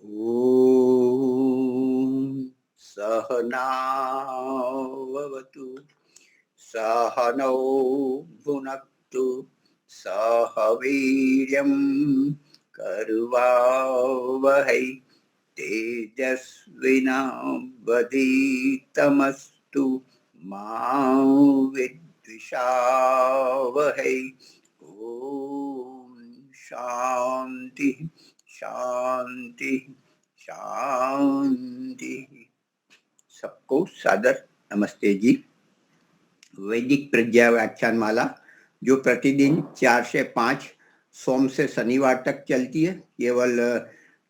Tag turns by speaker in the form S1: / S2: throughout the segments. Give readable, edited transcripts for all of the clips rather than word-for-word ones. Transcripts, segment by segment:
S1: ॐ सहनाववतु सहनौ भुनक्तु सह वीर्यं कर्वावहै तेजस्विनावधीतमस्तु मा विद्विषावहै। ॐ शान्ति शांति शांति। सबको सादर नमस्ते जी। वैदिक प्रज्ञा व्याख्यान माला जो प्रतिदिन 4 से 5 सोम से शनिवार तक चलती है, केवल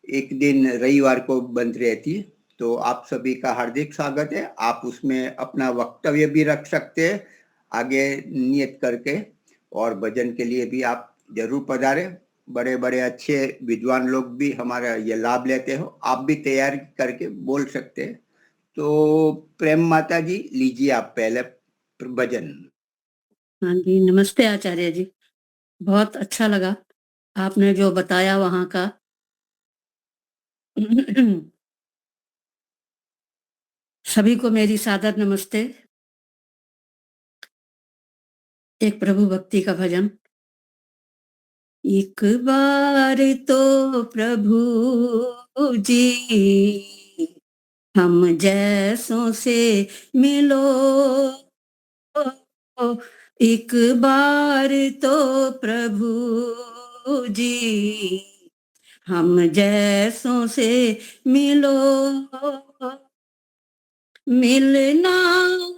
S1: एक दिन रविवार को बंद रहती है। तो आप सभी का हार्दिक स्वागत है। आप उसमें अपना वक्तव्य भी रख सकते हैं आगे नियत करके, और भजन के लिए भी आप जरूर पधारे। बड़े बड़े अच्छे विद्वान लोग भी हमारा ये लाभ लेते हो। आप भी तैयार करके बोल सकते हैं। तो प्रेम माता जी, लीजिए आप पहले भजन।
S2: हाँ जी, नमस्ते आचार्य जी। बहुत अच्छा लगा आपने जो बताया वहां का। सभी को मेरी सादर नमस्ते। एक प्रभु भक्ति का भजन। एक बार तो प्रभु जी हम जैसों से मिलो, एक बार तो प्रभु जी हम जैसों से मिलो, मिलना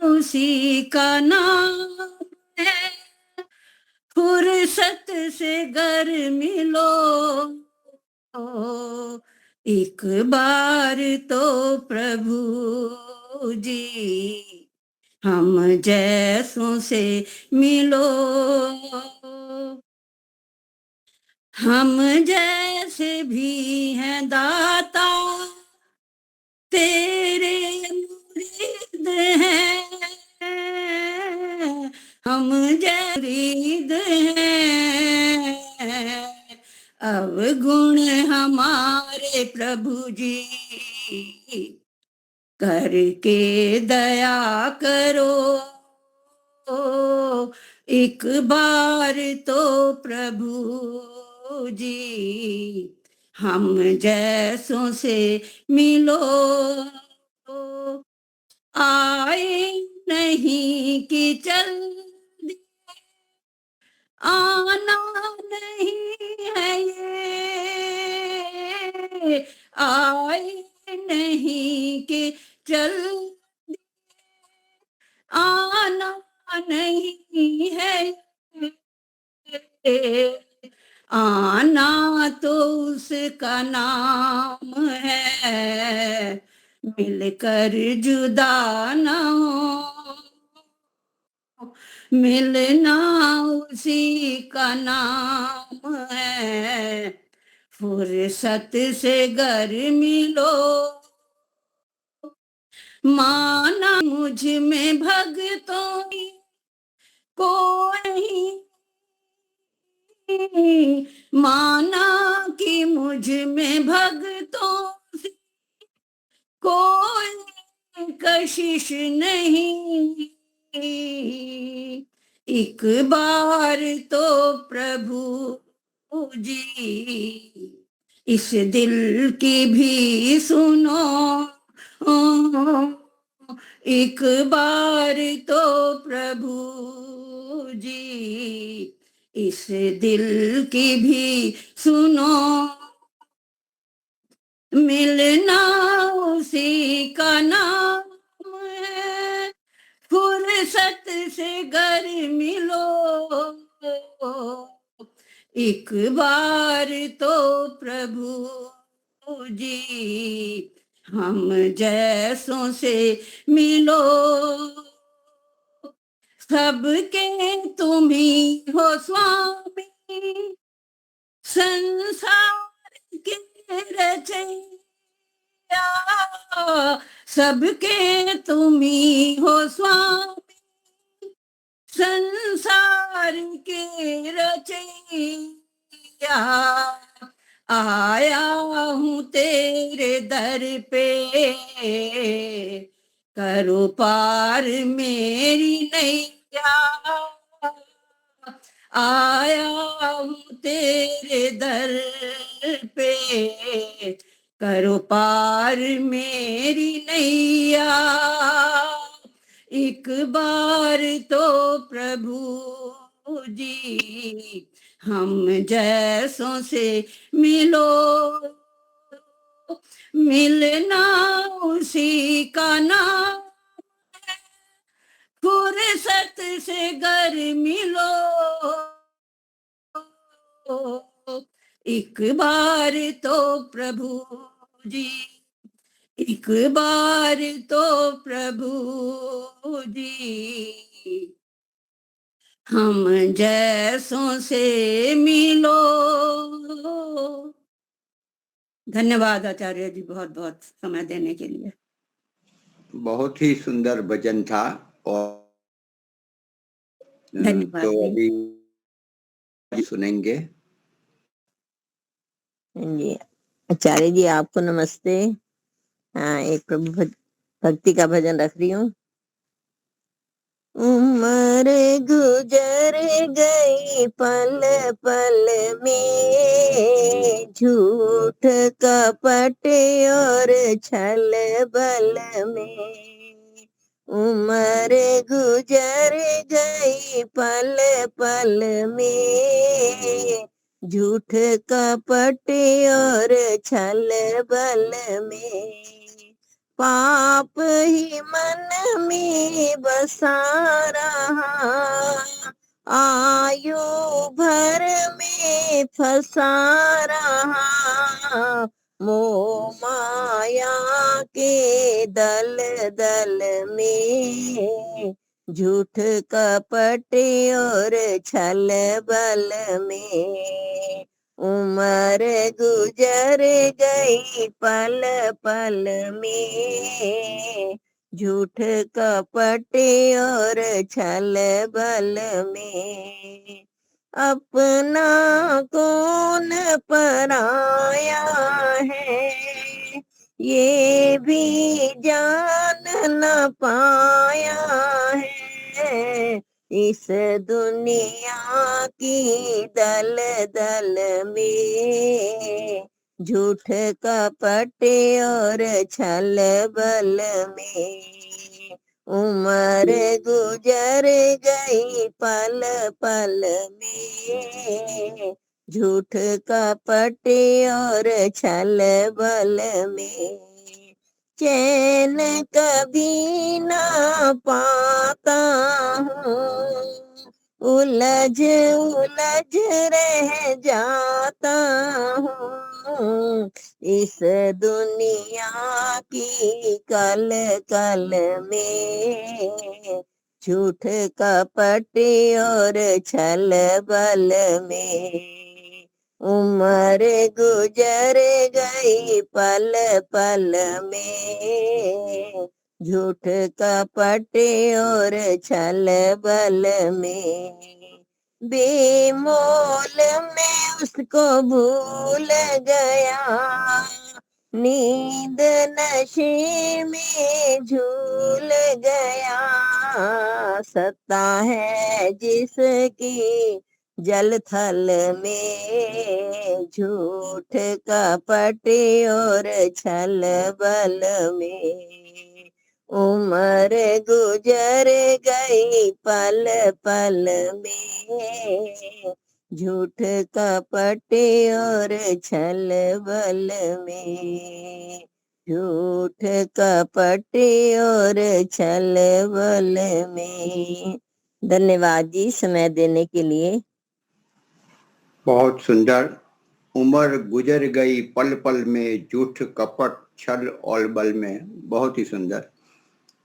S2: उसी का नाम है, फुर्सत से घर मिलो, एक बार तो प्रभु जी हम जैसों से मिलो, हम जैसे भी हैं दाता तेरे मुरीद हैं, हम मुरीद हैं, अवगुण हमारे प्रभु जी करके दया करो, एक बार तो प्रभु जी हम जैसों से मिलो, आए नहीं कि चल दिए, आना नहीं है ये, आए नहीं कि चल दिए, आना नहीं है, आना तो उसका नाम है, मिलकर जुदा न हो, मिलना उसी का नाम है, फुर्सत से घर मिलो, माना मुझ में भक्तों की कोई, माना कि मुझ में भक्तों से कोई कशिश नहीं, एक बार तो प्रभु जी इस दिल की भी सुनो, एक बार तो प्रभु जी इस दिल की भी सुनो, मिलना उसी का नाम है, फुर्सत से घर मिलो, एक बार तो प्रभु जी हम जैसों से मिलो, सबके तुम ही हो स्वामी, संसार के रचैया, सबके तुम ही हो स्वामी, संसार के रचैया, आया हूँ तेरे दर पे, करो पार मेरी नैया। आया हूँ तेरे दर पे, करो पार मेरी नैया। एक बार तो प्रभु जी हम जैसों से मिलो, मिलना उसी का नाम, फुर्सत से घर मिलो। एक बार तो प्रभु जी, एक बार तो प्रभु जी हम जैसों से मिलो। धन्यवाद आचार्य जी, बहुत बहुत समय देने के लिए।
S1: बहुत ही सुंदर भजन था। और
S2: धन्यवाद
S1: तो
S2: जी।
S1: अभी सुनेंगे।
S3: जी आचार्य जी, आपको नमस्ते। हाँ, एक प्रभु भक्ति का भजन रख रही हूँ। उम्र गुजर गई पल पल में, झूठ कपट और छल बल में। उम्र गुजर गई पल पल में, झूठ कपट और छल बल में। पाप ही मन में बसा रहा, आयु भर में फंसा रहा। मोह माया के दल दल में, झूठ कपट और छल बल में। उम्र गुजर गई पल पल में, झूठ कपट और छल बल में। अपना कौन पराया है, ये भी जान न पाया है। इस दुनिया की दल दल में, झूठ कपट और छल बल में। उम्र गुजर गई पल पल में, झूठ कपट और छल बल में। चैन कभी ना पाता हूँ, उलझ उलझ रह जाता हूँ। इस दुनिया की कल कल में, झूठ कपट और छल बल में। उम्र गुजर गई पल पल में, झूठ कपट और छल बल में। बेमोल मैं उसको भूल गया, नींद नशे में झूल गया। सत्ता है जिसकी जल थल में, झूठ कपट और छल बल में। उम्र गुजर गई पल पल में, झूठ कपट और छल बल में। झूठ कपट और छल बल में। धन्यवाद जी समय देने के लिए।
S1: बहुत सुंदर। उम्र गुजर गई पल पल में, झूठ कपट छल और बल में। बहुत ही सुंदर।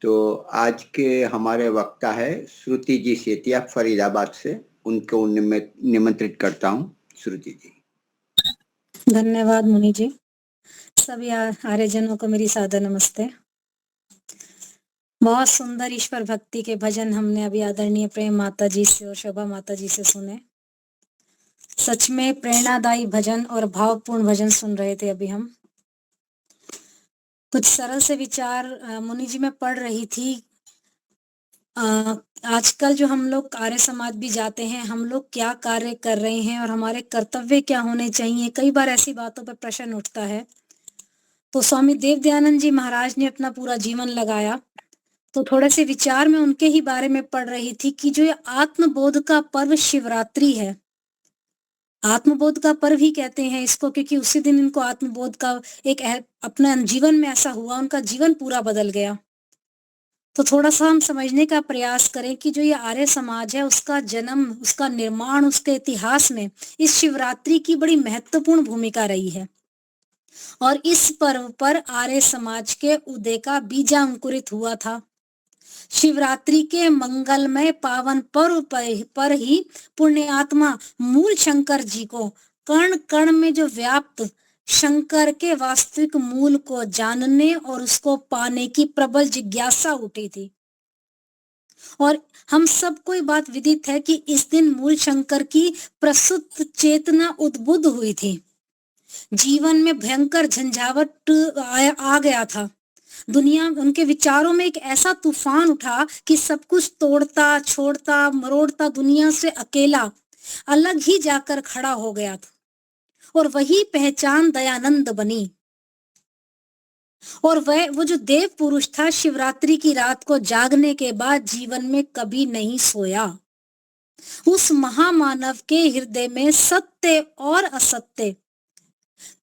S1: तो आज के हमारे वक्ता है श्रुति जी सेतिया फरीदाबाद से, उनको निमंत्रित करता हूँ। श्रुति जी।
S4: धन्यवाद मुनि जी। सभी आर्यजनों को मेरी सादर नमस्ते। बहुत सुंदर ईश्वर भक्ति के भजन हमने अभी आदरणीय प्रेम माता जी से और शोभा माता जी से सुने। सच में प्रेरणादायी भजन और भावपूर्ण भजन सुन रहे थे अभी हम। कुछ सरल से विचार मुनि जी मैं पढ़ रही थी। आजकल जो हम लोग आर्य समाज भी जाते हैं, हम लोग क्या कार्य कर रहे हैं और हमारे कर्तव्य क्या होने चाहिए, कई बार ऐसी बातों पर प्रश्न उठता है। तो स्वामी देव दयानंद जी महाराज ने अपना पूरा जीवन लगाया, तो थोड़े से विचार में उनके ही बारे में पढ़ रही थी कि जो ये आत्मबोध का पर्व शिवरात्रि है, आत्मबोध का पर्व ही कहते हैं इसको, क्योंकि उसी दिन इनको आत्मबोध का एक अपने जीवन में ऐसा हुआ, उनका जीवन पूरा बदल गया। तो थोड़ा सा हम समझने का प्रयास करें कि जो ये आर्य समाज है, उसका जन्म, उसका निर्माण, उसके इतिहास में इस शिवरात्रि की बड़ी महत्वपूर्ण भूमिका रही है। और इस पर्व पर आर्य समाज के उदय का बीजांकुरित हुआ था। शिवरात्रि के मंगलमय पावन पर्व पर ही पुण्य आत्मा मूल शंकर जी को कण कण में जो व्याप्त शंकर के वास्तविक मूल को जानने और उसको पाने की प्रबल जिज्ञासा उठी थी। और हम सबको ये बात विदित है कि इस दिन मूल शंकर की प्रसुप्त चेतना उद्बुद्ध हुई थी। जीवन में भयंकर झंझावट आ गया था। दुनिया, उनके विचारों में एक ऐसा तूफान उठा कि सब कुछ तोड़ता, छोड़ता, मरोड़ता दुनिया से अकेला अलग ही जाकर खड़ा हो गया था। और वही पहचान दयानंद बनी। और वो जो देव पुरुष था, शिवरात्रि की रात को जागने के बाद जीवन में कभी नहीं सोया। उस महामानव के हृदय में सत्य और असत्य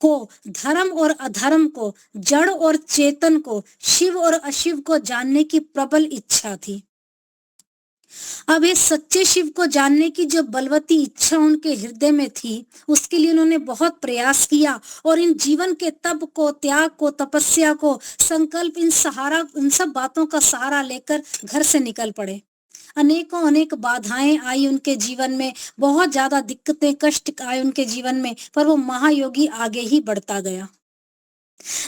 S4: को, धर्म और अधर्म को, जड़ और चेतन को, शिव और अशिव को जानने की प्रबल इच्छा थी। अब इस सच्चे शिव को जानने की जो बलवती इच्छा उनके हृदय में थी, उसके लिए उन्होंने बहुत प्रयास किया और इन जीवन के तप को, त्याग को, तपस्या को, संकल्प, इन सब बातों का सहारा लेकर घर से निकल पड़े। अनेक बाधाएं आई उनके जीवन में, बहुत ज्यादा दिक्कतें, कष्ट आए उनके जीवन में, पर वो महायोगी आगे ही बढ़ता गया,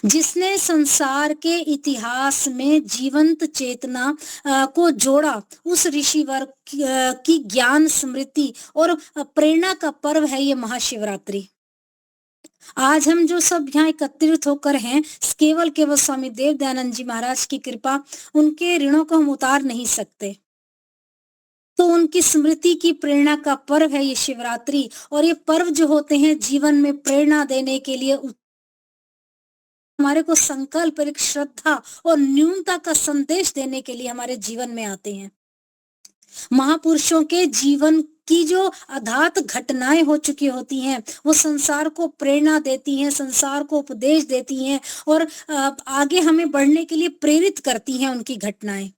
S4: जिसने संसार के इतिहास में जीवंत चेतना को जोड़ा। उस ऋषिवर की ज्ञान, स्मृति और प्रेरणा का पर्व है ये महाशिवरात्रि। आज हम जो सब यहाँ एकत्रित होकर हैं, केवल स्वामी देव दयानंद जी महाराज की कृपा, उनके ऋणों को हम उतार नहीं सकते। तो उनकी स्मृति की प्रेरणा का पर्व है ये शिवरात्रि। और ये पर्व जो होते हैं, जीवन में प्रेरणा देने के लिए, हमारे को संकल्प, एक श्रद्धा और न्यूनता का संदेश देने के लिए हमारे जीवन में आते हैं। महापुरुषों के जीवन की जो अधात घटनाएं हो चुकी होती हैं, वो संसार को प्रेरणा देती हैं, संसार को उपदेश देती हैं और आगे हमें बढ़ने के लिए प्रेरित करती हैं उनकी घटनाएं।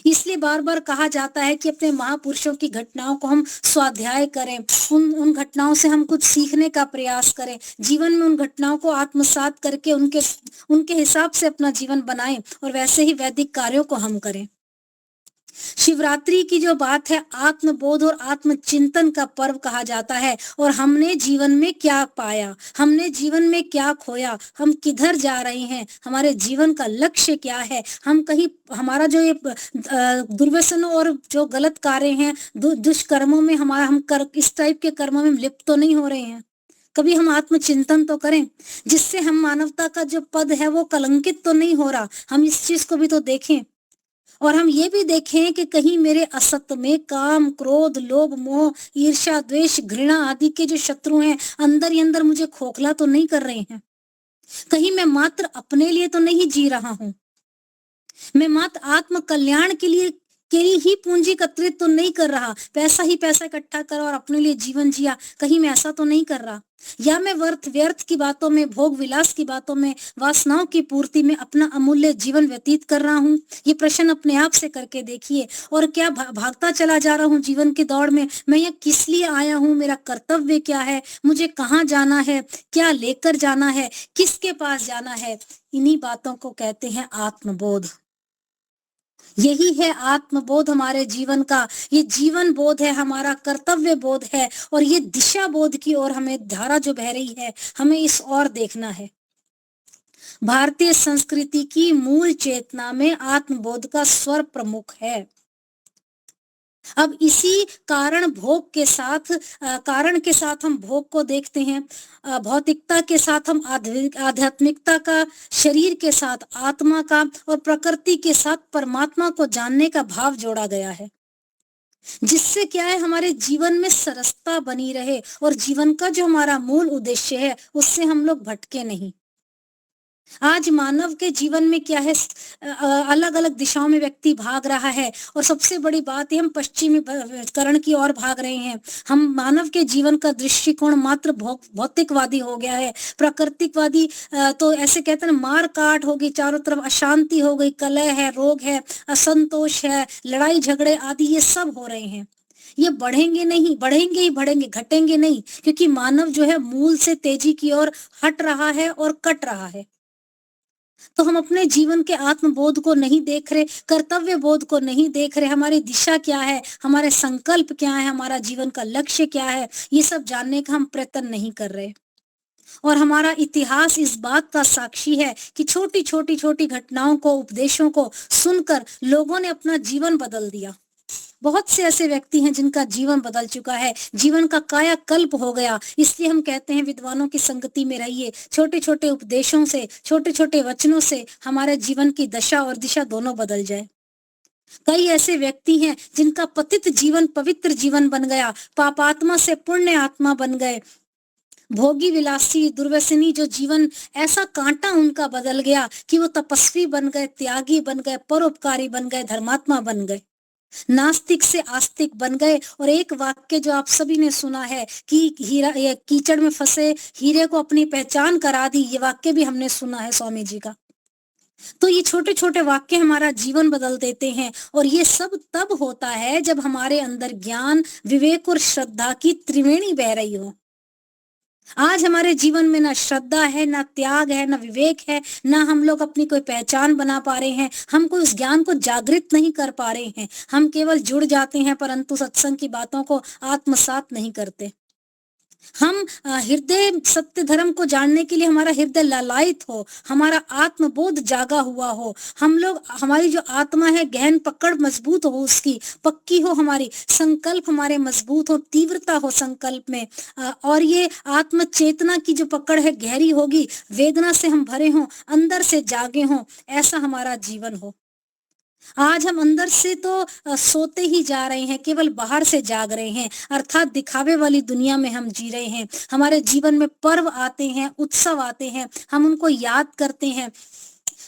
S4: इसलिए बार बार कहा जाता है कि अपने महापुरुषों की घटनाओं को हम स्वाध्याय करें, उन घटनाओं से हम कुछ सीखने का प्रयास करें, जीवन में उन घटनाओं को आत्मसात करके उनके हिसाब से अपना जीवन बनाएं और वैसे ही वैदिक कार्यों को हम करें। शिवरात्रि की जो बात है, आत्मबोध और आत्मचिंतन का पर्व कहा जाता है। और हमने जीवन में क्या पाया, हमने जीवन में क्या खोया, हम किधर जा रहे हैं, हमारे जीवन का लक्ष्य क्या है, हम कहीं हमारा जो ये दुर्व्यसनों और जो गलत कार्य हैं, दुष्कर्मों में हम इस टाइप के कर्मों में लिप्त तो नहीं हो रहे हैं। कभी हम आत्मचिंतन तो करें, जिससे हम मानवता का जो पद है वो कलंकित तो नहीं हो रहा। हम इस चीज को भी तो देखें और हम ये भी देखें कि कहीं मेरे असत्य में काम, क्रोध, लोभ, मोह, ईर्ष्या, द्वेष, घृणा आदि के जो शत्रु हैं, अंदर ही अंदर मुझे खोखला तो नहीं कर रहे हैं। कहीं मैं मात्र अपने लिए तो नहीं जी रहा हूं, मैं मात्र आत्म कल्याण के लिए ही पूंजी एकत्रित तो नहीं कर रहा, पैसा ही पैसा इकट्ठा करा और अपने लिए जीवन जिया, कहीं मैं ऐसा तो नहीं कर रहा। या मैं व्यर्थ की बातों में, भोग विलास की बातों में, वासनाओं की पूर्ति में अपना अमूल्य जीवन व्यतीत कर रहा हूँ। ये प्रश्न अपने आप से करके देखिए। और क्या भागता चला जा रहा हूँ जीवन की दौड़ में, मैं यहाँ किस लिए आया हूँ, मेरा कर्तव्य क्या है, मुझे कहाँ जाना है, क्या लेकर जाना है, किसके पास जाना है, इन्हीं बातों को कहते हैं आत्मबोध। यही है आत्मबोध हमारे जीवन का, ये जीवन बोध है, हमारा कर्तव्य बोध है। और ये दिशा बोध की ओर हमें धारा जो बह रही है, हमें इस ओर देखना है। भारतीय संस्कृति की मूल चेतना में आत्मबोध का स्वर प्रमुख है। अब इसी कारण के साथ हम भोग को देखते हैं। भौतिकता के साथ हम आध्यात्मिकता का, शरीर के साथ आत्मा का और प्रकृति के साथ परमात्मा को जानने का भाव जोड़ा गया है, जिससे क्या है, हमारे जीवन में सरसता बनी रहे और जीवन का जो हमारा मूल उद्देश्य है उससे हम लोग भटके नहीं। आज मानव के जीवन में क्या है, अलग अलग दिशाओं में व्यक्ति भाग रहा है और सबसे बड़ी बात है, हम पश्चिमीकरण की ओर भाग रहे हैं। हम मानव के जीवन का दृष्टिकोण मात्र भौतिकवादी हो गया है, प्राकृतिकवादी। तो ऐसे कहते हैं मार काट होगी, चारों तरफ अशांति हो गई, कलह है, रोग है, असंतोष है, लड़ाई झगड़े आदि ये सब हो रहे हैं। ये बढ़ेंगे नहीं, बढ़ेंगे ही बढ़ेंगे, घटेंगे नहीं, क्योंकि मानव जो है मूल से तेजी की ओर हट रहा है और कट रहा है। तो हम अपने जीवन के आत्मबोध को नहीं देख रहे, कर्तव्य बोध को नहीं देख रहे, हमारी दिशा क्या है, हमारे संकल्प क्या है, हमारा जीवन का लक्ष्य क्या है, ये सब जानने का हम प्रयत्न नहीं कर रहे। और हमारा इतिहास इस बात का साक्षी है कि छोटी घटनाओं को, उपदेशों को सुनकर लोगों ने अपना जीवन बदल दिया। बहुत से ऐसे व्यक्ति हैं जिनका जीवन बदल चुका है, जीवन का कायाकल्प हो गया। इसलिए हम कहते हैं विद्वानों की संगति में रहिए। छोटे छोटे उपदेशों से, छोटे छोटे वचनों से हमारे जीवन की दशा और दिशा दोनों बदल जाए। कई ऐसे व्यक्ति हैं जिनका पतित जीवन पवित्र जीवन बन गया, पापात्मा से पुण्य आत्मा बन गए। भोगी विलासी दुर्व्यसनी जो जीवन, ऐसा कांटा उनका बदल गया कि वो तपस्वी बन गए, त्यागी बन गए, परोपकारी बन गए, धर्मात्मा बन गए, नास्तिक से आस्तिक बन गए। और एक वाक्य जो आप सभी ने सुना है कि कीचड़ में फंसे हीरे को अपनी पहचान करा दी, ये वाक्य भी हमने सुना है स्वामी जी का। तो ये छोटे छोटे वाक्य हमारा जीवन बदल देते हैं। और ये सब तब होता है जब हमारे अंदर ज्ञान, विवेक और श्रद्धा की त्रिवेणी बह रही हो। आज हमारे जीवन में ना श्रद्धा है, ना त्याग है, ना विवेक है, ना हम लोग अपनी कोई पहचान बना पा रहे हैं, हम कोई उस ज्ञान को जागृत नहीं कर पा रहे हैं। हम केवल जुड़ जाते हैं परंतु सत्संग की बातों को आत्मसात नहीं करते। हम हृदय सत्य धर्म को जानने के लिए हमारा हृदय ललायित हो, हमारा आत्मबोध जागा हुआ हो, हम लोग, हमारी जो आत्मा है गहन पकड़ मजबूत हो, उसकी पक्की हो, हमारी संकल्प हमारे मजबूत हो, तीव्रता हो संकल्प में, और ये आत्म चेतना की जो पकड़ है गहरी होगी, वेदना से हम भरे हों, अंदर से जागे हों, ऐसा हमारा जीवन हो। आज हम अंदर से तो सोते ही जा रहे हैं, केवल बाहर से जाग रहे हैं, अर्थात दिखावे वाली दुनिया में हम जी रहे हैं। हमारे जीवन में पर्व आते हैं, उत्सव आते हैं, हम उनको याद करते हैं,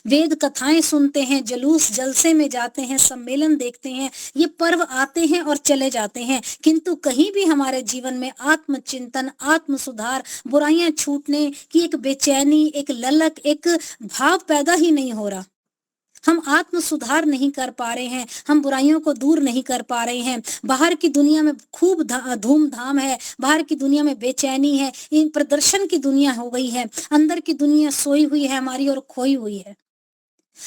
S4: वेद कथाएं सुनते हैं, जुलूस जलसे में जाते हैं, सम्मेलन देखते हैं। ये पर्व आते हैं और चले जाते हैं, किंतु कहीं भी हमारे जीवन में आत्मचिंतन, आत्म सुधार, बुराइयां छूटने की एक बेचैनी, एक ललक, एक भाव पैदा ही नहीं हो रहा। हम आत्म सुधार नहीं कर पा रहे हैं, हम बुराइयों को दूर नहीं कर पा रहे हैं। बाहर की दुनिया में खूब धूमधाम है, बाहर की दुनिया में बेचैनी है, इन प्रदर्शन की दुनिया हो गई है, अंदर की दुनिया सोई हुई है हमारी और खोई हुई है।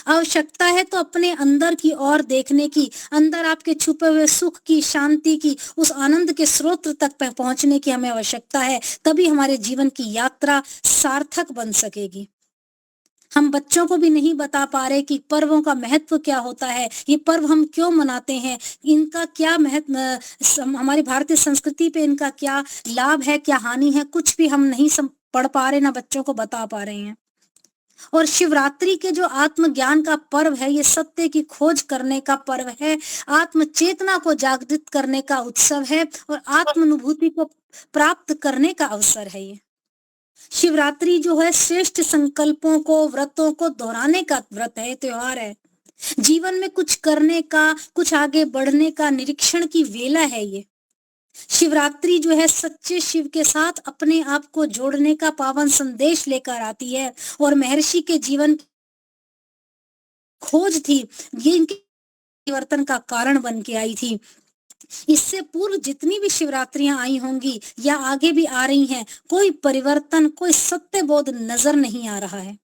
S4: आवश्यकता है तो अपने अंदर की ओर देखने की, अंदर आपके छुपे हुए सुख की, शांति की, उस आनंद के स्रोत तक पहुंचने की हमें आवश्यकता है, तभी हमारे जीवन की यात्रा सार्थक बन सकेगी। हम बच्चों को भी नहीं बता पा रहे कि पर्वों का महत्व क्या होता है, ये पर्व हम क्यों मनाते हैं, इनका क्या महत्व, हमारी भारतीय संस्कृति पे इनका क्या लाभ है, क्या हानि है, कुछ भी हम नहीं पढ़ पा रहे, ना बच्चों को बता पा रहे हैं। और शिवरात्रि के जो आत्मज्ञान का पर्व है, ये सत्य की खोज करने का पर्व है, आत्म चेतना को जागृत करने का उत्सव है और आत्मानुभूति को प्राप्त करने का अवसर है। ये शिवरात्रि जो है श्रेष्ठ संकल्पों को, व्रतों को दोहराने का व्रत है, त्योहार है। जीवन में कुछ करने का, कुछ आगे बढ़ने का, निरीक्षण की वेला है ये। शिवरात्रि जो है सच्चे शिव के साथ अपने आप को जोड़ने का पावन संदेश लेकर आती है और महर्षि के जीवन खोज थी, ये इनके परिवर्तन का कारण बन के आई थी। इससे पूर्व जितनी भी शिवरात्रियां आई होंगी या आगे भी आ रही हैं, कोई परिवर्तन, कोई सत्य बोध नजर नहीं आ रहा है।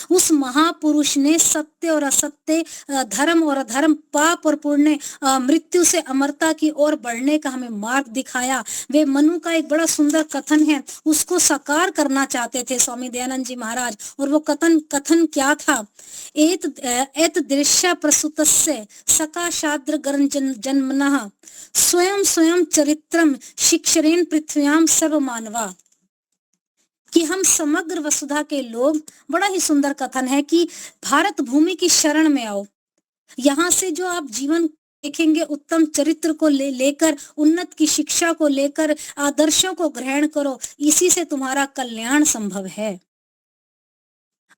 S4: उस महापुरुष ने सत्य और असत्य, धर्म और अधर्म, पाप और पुण्य, मृत्यु से अमरता की ओर बढ़ने का हमें मार्ग दिखाया। वे मनु का एक बड़ा सुंदर कथन है, उसको साकार करना चाहते थे स्वामी दयानंद जी महाराज। और वो कथन क्या था? एत दृश्य प्रसुतस्य सकाशाद्र जन्मनः स्वयं स्वयं चरित्रम शिक्षरेण पृथ्व्याम सर्व मानवा। कि हम समग्र वसुधा के लोग, बड़ा ही सुंदर कथन है कि भारत भूमि की शरण में आओ। यहाँ से जो आप जीवन देखेंगे, उत्तम चरित्र को लेकर, उन्नत की शिक्षा को लेकर, आदर्शों को ग्रहण करो, इसी से तुम्हारा कल्याण संभव है।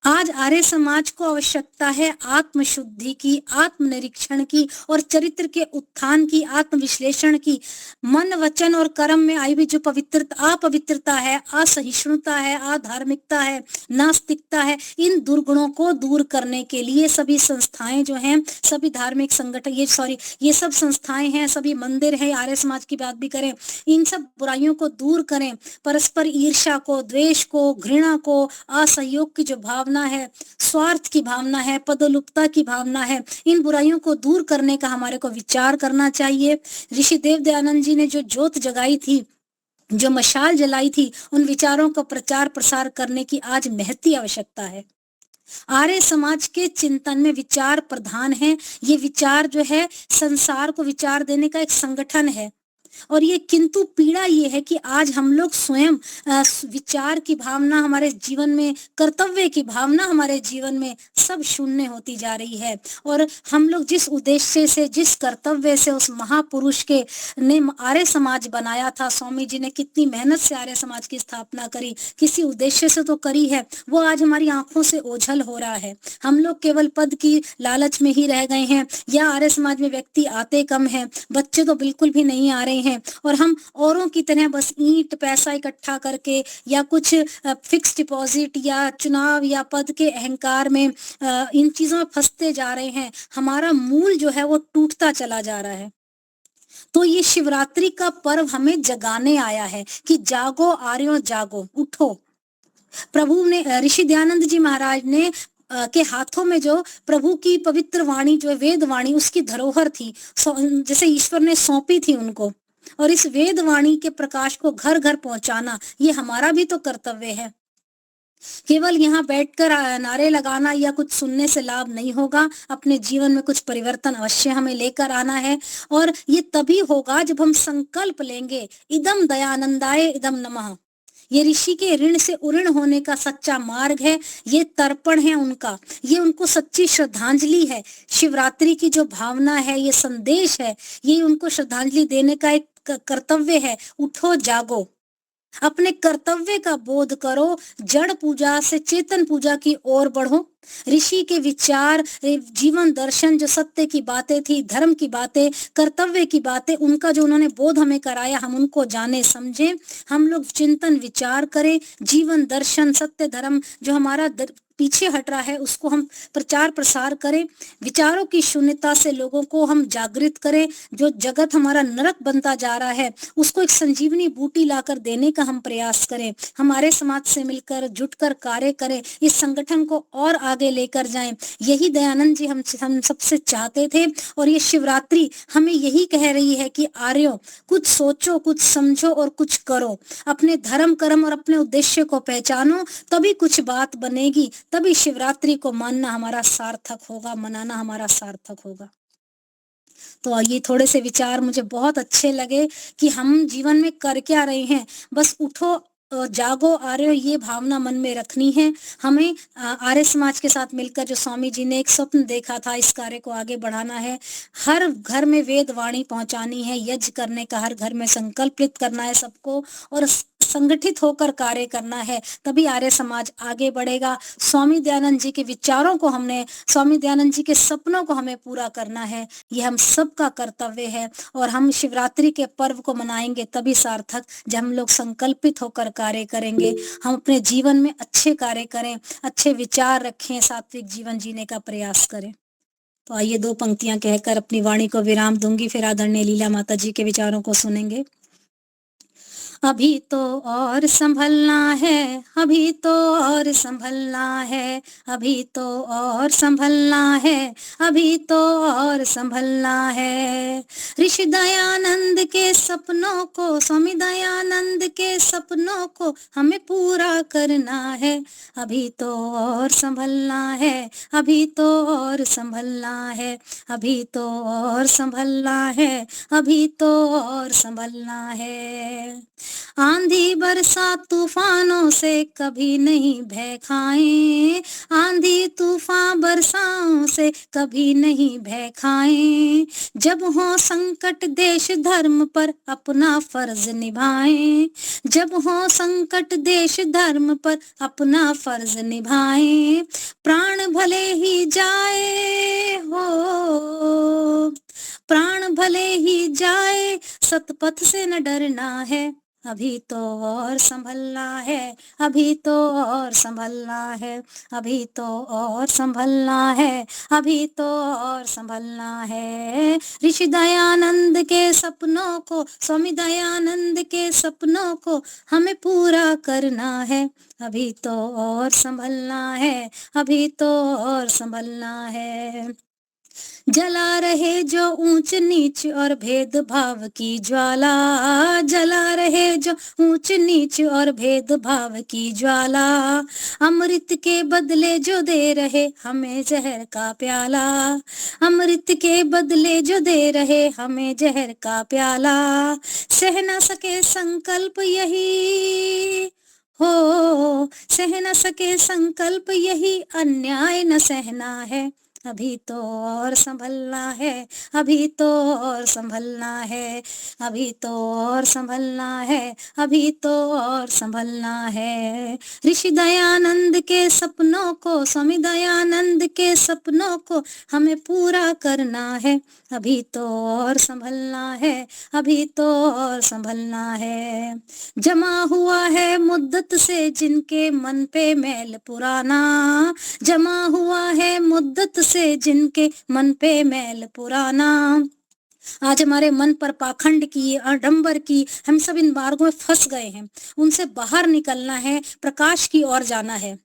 S4: आज आर्य समाज को आवश्यकता है आत्मशुद्धि की, आत्मनिरीक्षण की और चरित्र के उत्थान की, आत्मविश्लेषण की। मन, वचन और कर्म में आई भी जो अपवित्रता है, असहिष्णुता है, अधार्मिकता है, नास्तिकता है, इन दुर्गुणों को दूर करने के लिए सभी संस्थाएं जो हैं, सभी धार्मिक संगठन, ये सब संस्थाएं हैं, सभी मंदिर हैं, आर्य समाज की बात भी करें, इन सब बुराइयों को दूर करें। परस्पर ईर्ष्या को, द्वेष को, घृणा को, असहयोग की जो भावना है, स्वार्थ की भावना है, पदोलुप्तता की भावना है, इन बुराइयों को दूर करने का हमारे को विचार करना चाहिए। ऋषि देव दयानंद जी ने जो ज्योत जगाई थी, जो मशाल जलाई थी, उन विचारों का प्रचार प्रसार करने की आज महती आवश्यकता है। आर्य समाज के चिंतन में विचार प्रधान है। ये विचार जो है संसार को विचार देने का एक संगठन है। और ये किंतु पीड़ा ये है कि आज हम लोग स्वयं विचार की भावना हमारे जीवन में, कर्तव्य की भावना हमारे जीवन में सब शून्य होती जा रही है। और हम लोग जिस उद्देश्य से, जिस कर्तव्य से उस महापुरुष के ने आर्य समाज बनाया था, स्वामी जी ने कितनी मेहनत से आर्य समाज की स्थापना करी, किसी उद्देश्य से तो करी है, वो आज हमारी आंखों से ओझल हो रहा है। हम लोग केवल पद की लालच में ही रह गए हैं, या आर्य समाज में व्यक्ति आते कम हैं, बच्चे तो बिल्कुल भी नहीं आ रहे हैं, और हम औरों की तरह बस ईंट पैसा इकट्ठा करके या कुछ फिक्स डिपॉजिट या चुनाव या पद के अहंकार में इन चीजों में फंसते जा रहे हैं। हमारा मूल जो है वो टूटता चला जा रहा है। तो ये शिवरात्रि का पर्व हमें जगाने आया है कि जागो आर्यों, जागो, उठो। प्रभु ने, ऋषि दयानंद जी महाराज ने के हाथों में जो प्रभु की पवित्र वाणी, जो वेद वाणी, उसकी धरोहर थी, जैसे ईश्वर ने सौंपी थी उनको। और इस वेद वाणी के प्रकाश को घर घर पहुंचाना, ये हमारा भी तो कर्तव्य है। केवल यहाँ बैठकर नारे लगाना या कुछ सुनने से लाभ नहीं होगा। अपने जीवन में कुछ परिवर्तन अवश्य हमें लेकर आना है। और ये तभी होगा जब हम संकल्प लेंगे, इदम दयानंदाय इदम नमः। ये ऋषि के ऋण से उऋण होने का सच्चा मार्ग है। ये तर्पण है उनका, ये उनको सच्ची श्रद्धांजलि है। शिवरात्रि की जो भावना है, ये संदेश है, ये उनको श्रद्धांजलि देने का एक कर्तव्य है। उठो, जागो, अपने कर्तव्य का बोध करो, जड़ पूजा से चेतन पूजा की ओर बढ़ो। ऋषि के विचार, जीवन दर्शन, जो सत्य की बातें थी, धर्म की बातें, कर्तव्य की बातें, उनका जो उन्होंने बोध हमें कराया, हम उनको जाने समझें, हम लोग चिंतन विचार करें। जीवन दर्शन, सत्य, धर्म जो हमारा पीछे हट रहा है, उसको हम प्रचार प्रसार करें। विचारों की शून्यता से लोगों को हम जागृत करें। जो जगत हमारा नरक बनता जा रहा है, उसको एक संजीवनी बूटी लाकर देने का हम प्रयास करें। हमारे समाज से मिलकर, जुटकर कार्य करें, इस संगठन को और आगे लेकर जाएं। यही दयानंद जी हम सबसे चाहते थे। और ये शिवरात्रि हमें यही कह रही है कि आर्यों, कुछ सोचो, कुछ समझो और कुछ करो। अपने धर्म, कर्म और अपने उद्देश्य को पहचानो, तभी कुछ बात बनेगी, तभी शिवरात्रि को मानना हमारा सार्थक होगा, मनाना हमारा सार्थक होगा। तो ये थोड़े से विचार मुझे बहुत अच्छे लगे कि हम जीवन में कर क्या रहे हैं। बस उठो, जागो आर्यो, ये भावना मन में रखनी है। हमें आर्य समाज के साथ मिलकर, जो स्वामी जी ने एक स्वप्न देखा था, इस कार्य को आगे बढ़ाना है। हर घर में वेद वाणी पहुंचानी है, यज्ञ करने का हर घर में संकल्पित करना है सबको, और संगठित होकर कार्य करना है। तभी आर्य समाज आगे बढ़ेगा। स्वामी दयानंद जी के विचारों को हमने, स्वामी दयानंद जी के सपनों को हमें पूरा करना है। ये हम सबका कर्तव्य है। और हम शिवरात्रि के पर्व को मनाएंगे तभी सार्थक, जब हम लोग संकल्पित होकर कार्य करेंगे। हम अपने जीवन में अच्छे कार्य करें, अच्छे विचार रखें, सात्विक जीवन जीने का प्रयास करें। तो आइए 2 पंक्तियां कहकर अपनी वाणी को विराम दूंगी, फिर आदरणीय लीला माता जी के विचारों को सुनेंगे। अभी तो और संभलना है, अभी तो और संभलना है, अभी तो और संभलना है, अभी तो और संभलना है। ऋषि दयानंद के सपनों को, स्वामी दयानंद के सपनों को हमें पूरा करना है। अभी तो और संभलना है, अभी तो और संभलना है, अभी तो और संभलना है, अभी तो और संभलना है। आंधी बरसात तूफानों से कभी नहीं भय खाएं, आंधी तूफान बरसातों से कभी नहीं भय खाएं। जब हो संकट देश धर्म पर अपना फर्ज निभाएं, जब हो संकट देश धर्म पर अपना फर्ज निभाएं। प्राण भले ही जाए हो, प्राण भले ही जाए, सतपथ से न डरना है। अभी तो और संभलना है, अभी तो और संभलना है, अभी तो और संभलना है, अभी तो और संभलना है। ऋषि दयानंद के सपनों को, स्वामी दयानंद के सपनों को हमें पूरा करना है। अभी तो और संभलना है, अभी तो और संभलना है। जला रहे जो ऊंच नीच और भेदभाव की ज्वाला, जला रहे जो ऊंच नीच और भेदभाव की ज्वाला। अमृत के बदले जो दे रहे हमें जहर का प्याला, अमृत के बदले जो दे रहे हमें जहर का प्याला। सह न सके संकल्प यही हो, सह न सके संकल्प यही, अन्याय न सहना है। अभी तो और संभलना है, अभी तो और संभलना है, अभी तो और संभलना है, अभी तो और संभलना है। ऋषि दयानंद के सपनों को, स्वामी दयानंद के सपनों को हमें पूरा करना है। अभी तो और संभलना है, अभी तो और संभलना है। जमा हुआ है मुद्दत से जिनके मन पे मैल पुराना, जमा हुआ है मुद्दत से जिनके मन पे मैल पुराना। आज हमारे मन पर पाखंड की, आडंबर की, हम सब इन मार्गों में फंस गए हैं। उनसे बाहर निकलना है, प्रकाश की ओर जाना है।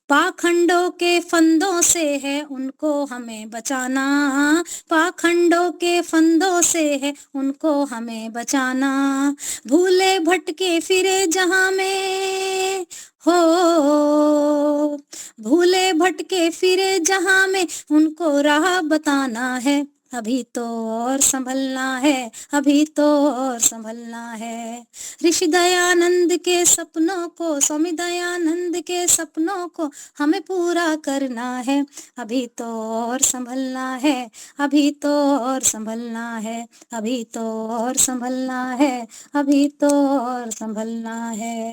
S4: पाखंडों के फंदों से है उनको हमें बचाना, पाखंडों के फंदों से है उनको हमें बचाना। भूले भटके फिरे जहां में हो, भूले भटके फिरे जहां में उनको राह बताना है। अभी तो और संभलना है, अभी तो और संभलना है। ऋषि दयानंद के सपनों को, स्वामी दयानंद के सपनों को हमें पूरा करना है। अभी तो और संभलना है, अभी तो और संभलना है, अभी तो और संभलना है, अभी तो और संभलना है।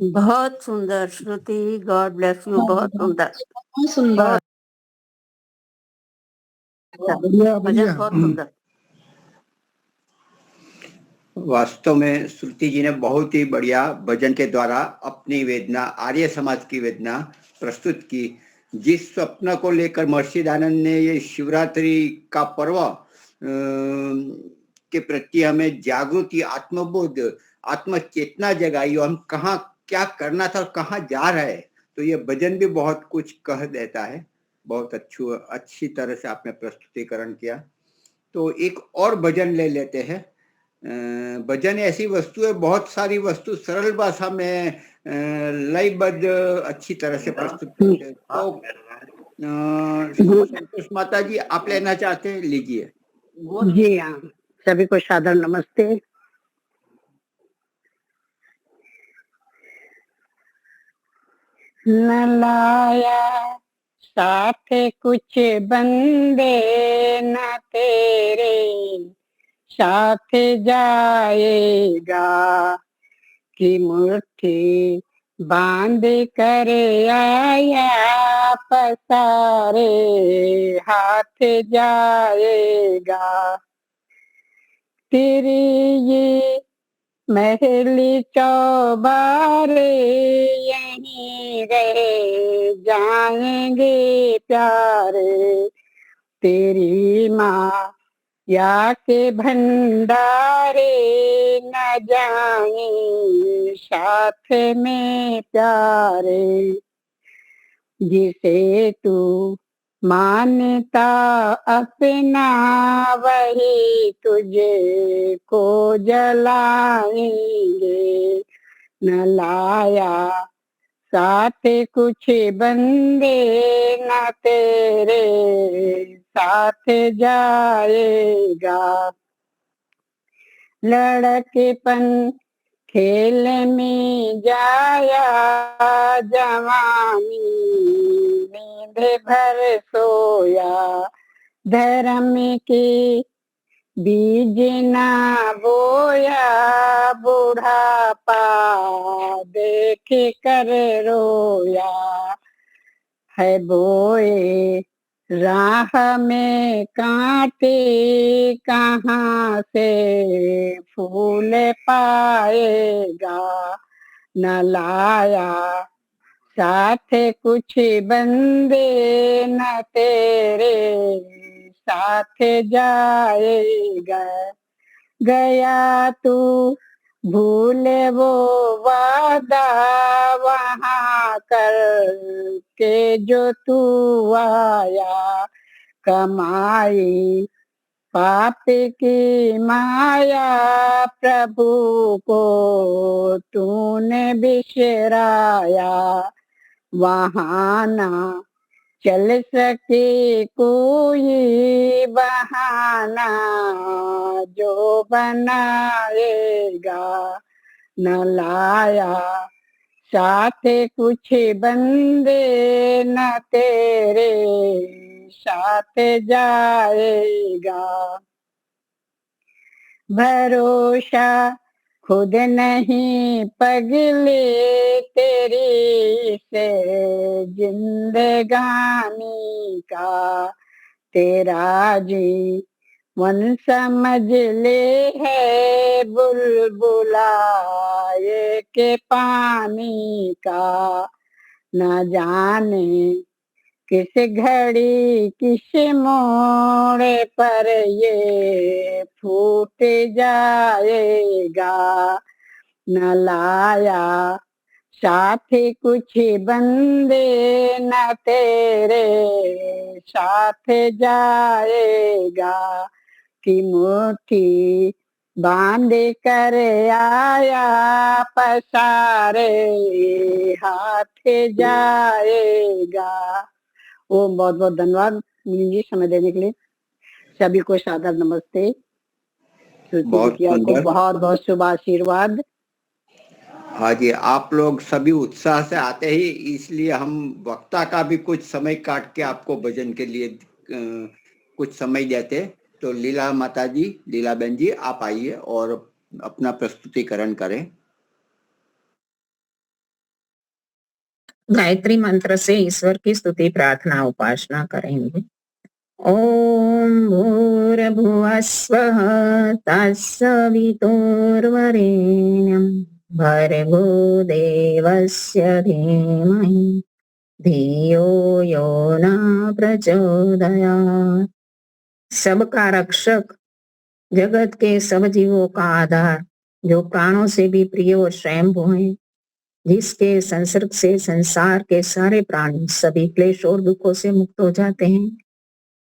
S2: बहुत सुंदर श्रुति, गॉड ब्लेस यू, बहुत सुंदर,
S5: सुंदर,
S2: बहुत अच्छा,
S5: बढ़िया
S2: भजन
S5: बढ़िया।
S2: बहुत सुंदर।
S1: वास्तव में श्रुति जी ने बहुत ही बढ़िया भजन के द्वारा अपनी वेदना, आर्य समाज की वेदना प्रस्तुत की। जिस स्वप्न को लेकर महर्षि दयानंद ने ये शिवरात्रि का पर्व के प्रति हमें जागृति, आत्मबोध, आत्मचेतना जगाई और हम कहाँ क्या करना था और कहाँ जा रहे हैं, तो ये भजन भी बहुत कुछ कह देता है। बहुत अच्छी तरह से आपने प्रस्तुतिकरण किया। तो एक और भजन ले लेते हैं। भजन ऐसी वस्तु है, बहुत सारी वस्तु सरल भाषा में लयबद्ध अच्छी तरह से प्रस्तुत करते हैं। तो संतोष माता जी, आप लेना चाहते हैं, लीजिए।
S5: जी हाँ, सभी को सादर नमस्ते। न लाया साथ कुछ बंदे, न तेरे साथ जाएगा, कि मुट्ठी बांध कर आया पसारे हाथ जाएगा। तेरे ये महली चौबारे यहीं रह जाएंगे प्यारे, तेरी माँ या के भंडारे न जाए साथ में प्यारे, जिसे तू मानता अपना वही तुझे को जलाएंगे। न लाया साथ कुछ बंदे न तेरे साथ जाएगा। लड़केपन खेल में जाया, जवानी नींद भर सोया। धर्म के बीज ना बोया, बुढ़ापा देख कर रोया। है बोए राह में कांटे, कहाँ से फूल पाएगा। न लाया साथ कुछ बंदे न तेरे साथ जाएगा। गया तू भूल वो वादा वहाँ कर के जो तू आया। कमाई पाप की माया, प्रभु को तूने बिसराया। वहाँ ना चल सके कोई बहाना, जो बनाएगा। न लाया साथ कुछ बंदे न तेरे साथ जाएगा। भरोसा खुद नहीं पगले तेरी से जिंदगानी का। तेरा जीवन समझ ले है बुलबुला के पानी का। न जाने किस घड़ी किस मोड़ पर ये फूट जाएगा। न लाया साथ कुछ बंदे न तेरे साथ जाएगा। कि मुट्ठी बांध कर आया, पसारे हाथ जाएगा। ओम बहुत बहुत धन्यवाद जी समय देने के लिए। सभी को सादर नमस्ते।
S1: बहुत
S5: आपको
S1: सुंदर।
S5: बहुत बहुत शुभ आशीर्वाद।
S1: हाँ जी, आप लोग सभी उत्साह से आते ही, इसलिए हम वक्ता का भी कुछ समय काट के आपको भजन के लिए कुछ समय देते। तो लीला माता जी, लीला बहन जी, आप आइए और अपना प्रस्तुतिकरण करें।
S6: गायत्री मंत्र से ईश्वर की स्तुति प्रार्थना उपासना करेंगे। ओम भूर्भुवस्वः तत्सवितुर्वरेण्यं भर्गो देवस्य धीमहि धियो यो न प्रचोदयात्। सबका रक्षक, जगत के सब जीवों का आधार, जो प्राणों से भी प्रिय और स्वयंभू है, जिसके संसर्ग से संसार के सारे प्राणी सभी क्लेश और दुखों से मुक्त हो जाते हैं,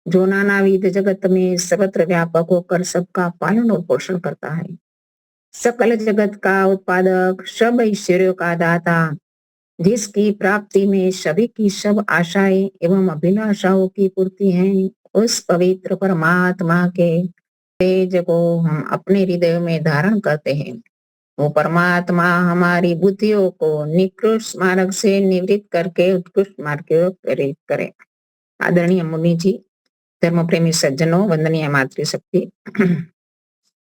S6: जो नानाविध जगत में सर्वत्र व्यापक होकर सबका पालन और पोषण करता है, सकल जगत का उत्पादक, सब ऐश्वर्यों का दाता, जिसकी प्राप्ति में सभी की सब आशाएं एवं अभिलाषाओं की पूर्ति है, उस पवित्र परमात्मा के तेज को हम अपने हृदय में धारण करते हैं। वो परमात्मा हमारी बुद्धियों को निकृष्ट मार्ग से निवृत्त करके उत्कृष्ट मार्ग की ओर प्रेरित करे। आदरणीय मुनि जी, धर्म प्रेमी सज्जनों, वंदनीय मातृशक्ति।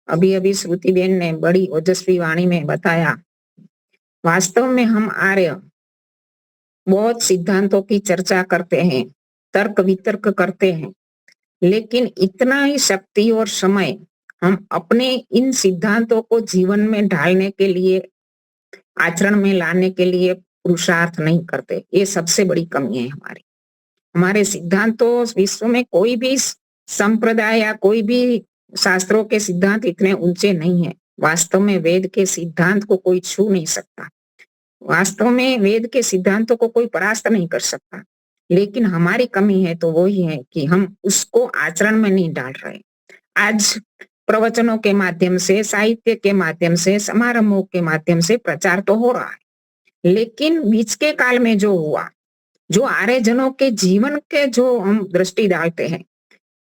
S6: अभी अभी श्रुति बेन ने बड़ी ओजस्वी वाणी में बताया, वास्तव में हम आर्य बहुत सिद्धांतों की चर्चा करते हैं, तर्क वितर्क करते हैं, लेकिन इतना ही शक्ति और समय हम अपने इन सिद्धांतों को जीवन में ढालने के लिए, आचरण में लाने के लिए पुरुषार्थ नहीं करते। ये सबसे बड़ी कमी है हमारी। हमारे सिद्धांतों, विश्व में कोई भी संप्रदाय या कोई भी शास्त्रों के सिद्धांत इतने ऊंचे नहीं है। वास्तव में वेद के सिद्धांत को कोई छू नहीं सकता। वास्तव में वेद के सिद्धांतों को कोई परास्त नहीं कर सकता। लेकिन हमारी कमी है तो वही है कि हम उसको आचरण में नहीं डाल रहे। आज प्रवचनों के माध्यम से, साहित्य के माध्यम से, समारोहों के माध्यम से प्रचार तो हो रहा है, लेकिन बीच के काल में जो हुआ, जो आर्य जनों के जीवन के जो हम दृष्टि डालते हैं,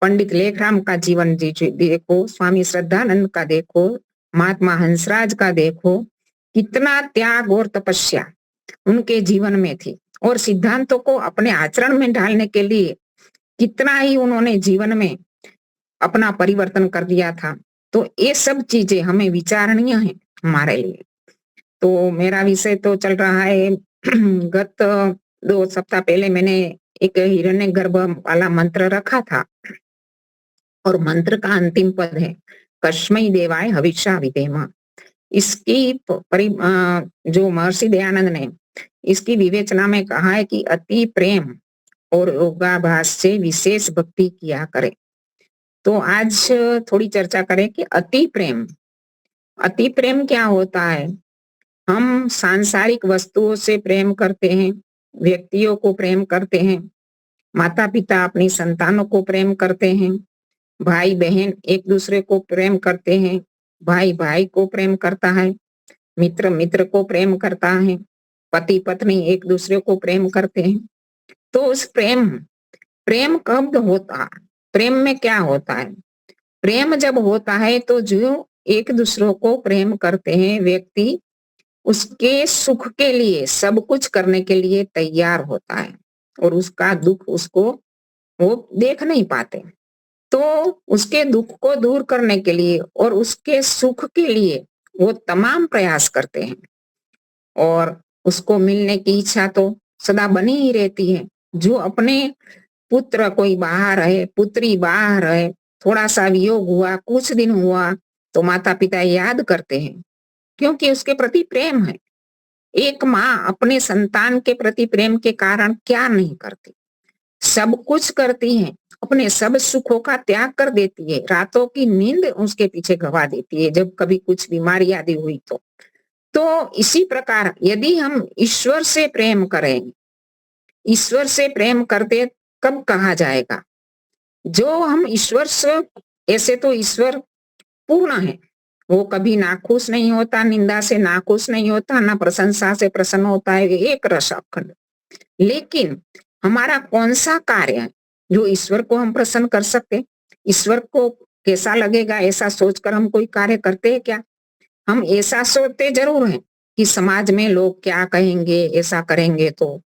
S6: पंडित लेखराम का जीवन देखो, स्वामी श्रद्धानंद का देखो, महात्मा हंसराज का देखो, कितना त्याग और तपस्या उनके जीवन में थी और सिद्धांतों को अपने आचरण में ढालने के लिए कितना ही उन्होंने जीवन में अपना परिवर्तन कर दिया था। तो ये सब चीजें हमें विचारणीय है हमारे लिए। तो मेरा विषय तो चल रहा है गत 2 सप्ताह पहले मैंने एक हिरण्यगर्भ वाला मंत्र रखा था और मंत्र का अंतिम पद है कस्मै देवाय हविषा विधेम। इसकी जो महर्षि दयानंद ने इसकी विवेचना में कहा है कि अति प्रेम और योगाभ्यास से विशेष भक्ति किया करे। तो आज थोड़ी चर्चा करें कि अति प्रेम क्या होता है। हम सांसारिक वस्तुओं से प्रेम करते हैं, व्यक्तियों को प्रेम करते हैं, माता पिता अपनी संतानों को प्रेम करते हैं, भाई बहन एक दूसरे को प्रेम करते हैं, भाई भाई को प्रेम करता है, मित्र मित्र को प्रेम करता है, पति पत्नी एक दूसरे को प्रेम करते हैं। तो उस प्रेम कब होता, प्रेम में क्या होता है? प्रेम जब होता है तो जो एक दूसरे को प्रेम करते हैं व्यक्ति उसके सुख के लिए सब कुछ करने के लिए तैयार होता है और उसका दुख उसको वो देख नहीं पाते, तो उसके दुख को दूर करने के लिए और उसके सुख के लिए वो तमाम प्रयास करते हैं और उसको मिलने की इच्छा तो सदा बनी ही रहती है। जो अपने पुत्र कोई बाहर है, पुत्री बाहर है, थोड़ा सा वियोग हुआ, कुछ दिन हुआ तो माता पिता याद करते हैं क्योंकि उसके प्रति प्रेम है। एक माँ अपने संतान के प्रति प्रेम के कारण क्या नहीं करती, सब कुछ करती है, अपने सब सुखों का त्याग कर देती है, रातों की नींद उसके पीछे गवा देती है जब कभी कुछ बीमारी आदि हुई तो इसी प्रकार यदि हम ईश्वर से प्रेम करें, ईश्वर से प्रेम करते कब कहा जाएगा? जो हम ईश्वर से, ऐसे तो ईश्वर पूर्ण है, वो कभी नाखुश नहीं होता, निंदा से नाखुश नहीं होता, ना प्रशंसा से प्रसन्न होता है, एक रस अखंड। लेकिन हमारा कौन सा कार्य है जो ईश्वर को हम प्रसन्न कर सकते? ईश्वर को कैसा लगेगा ऐसा सोचकर हम कोई कार्य करते हैं क्या? हम ऐसा सोचते जरूर हैं कि समाज में लोग क्या कहेंगे, ऐसा करेंगे तो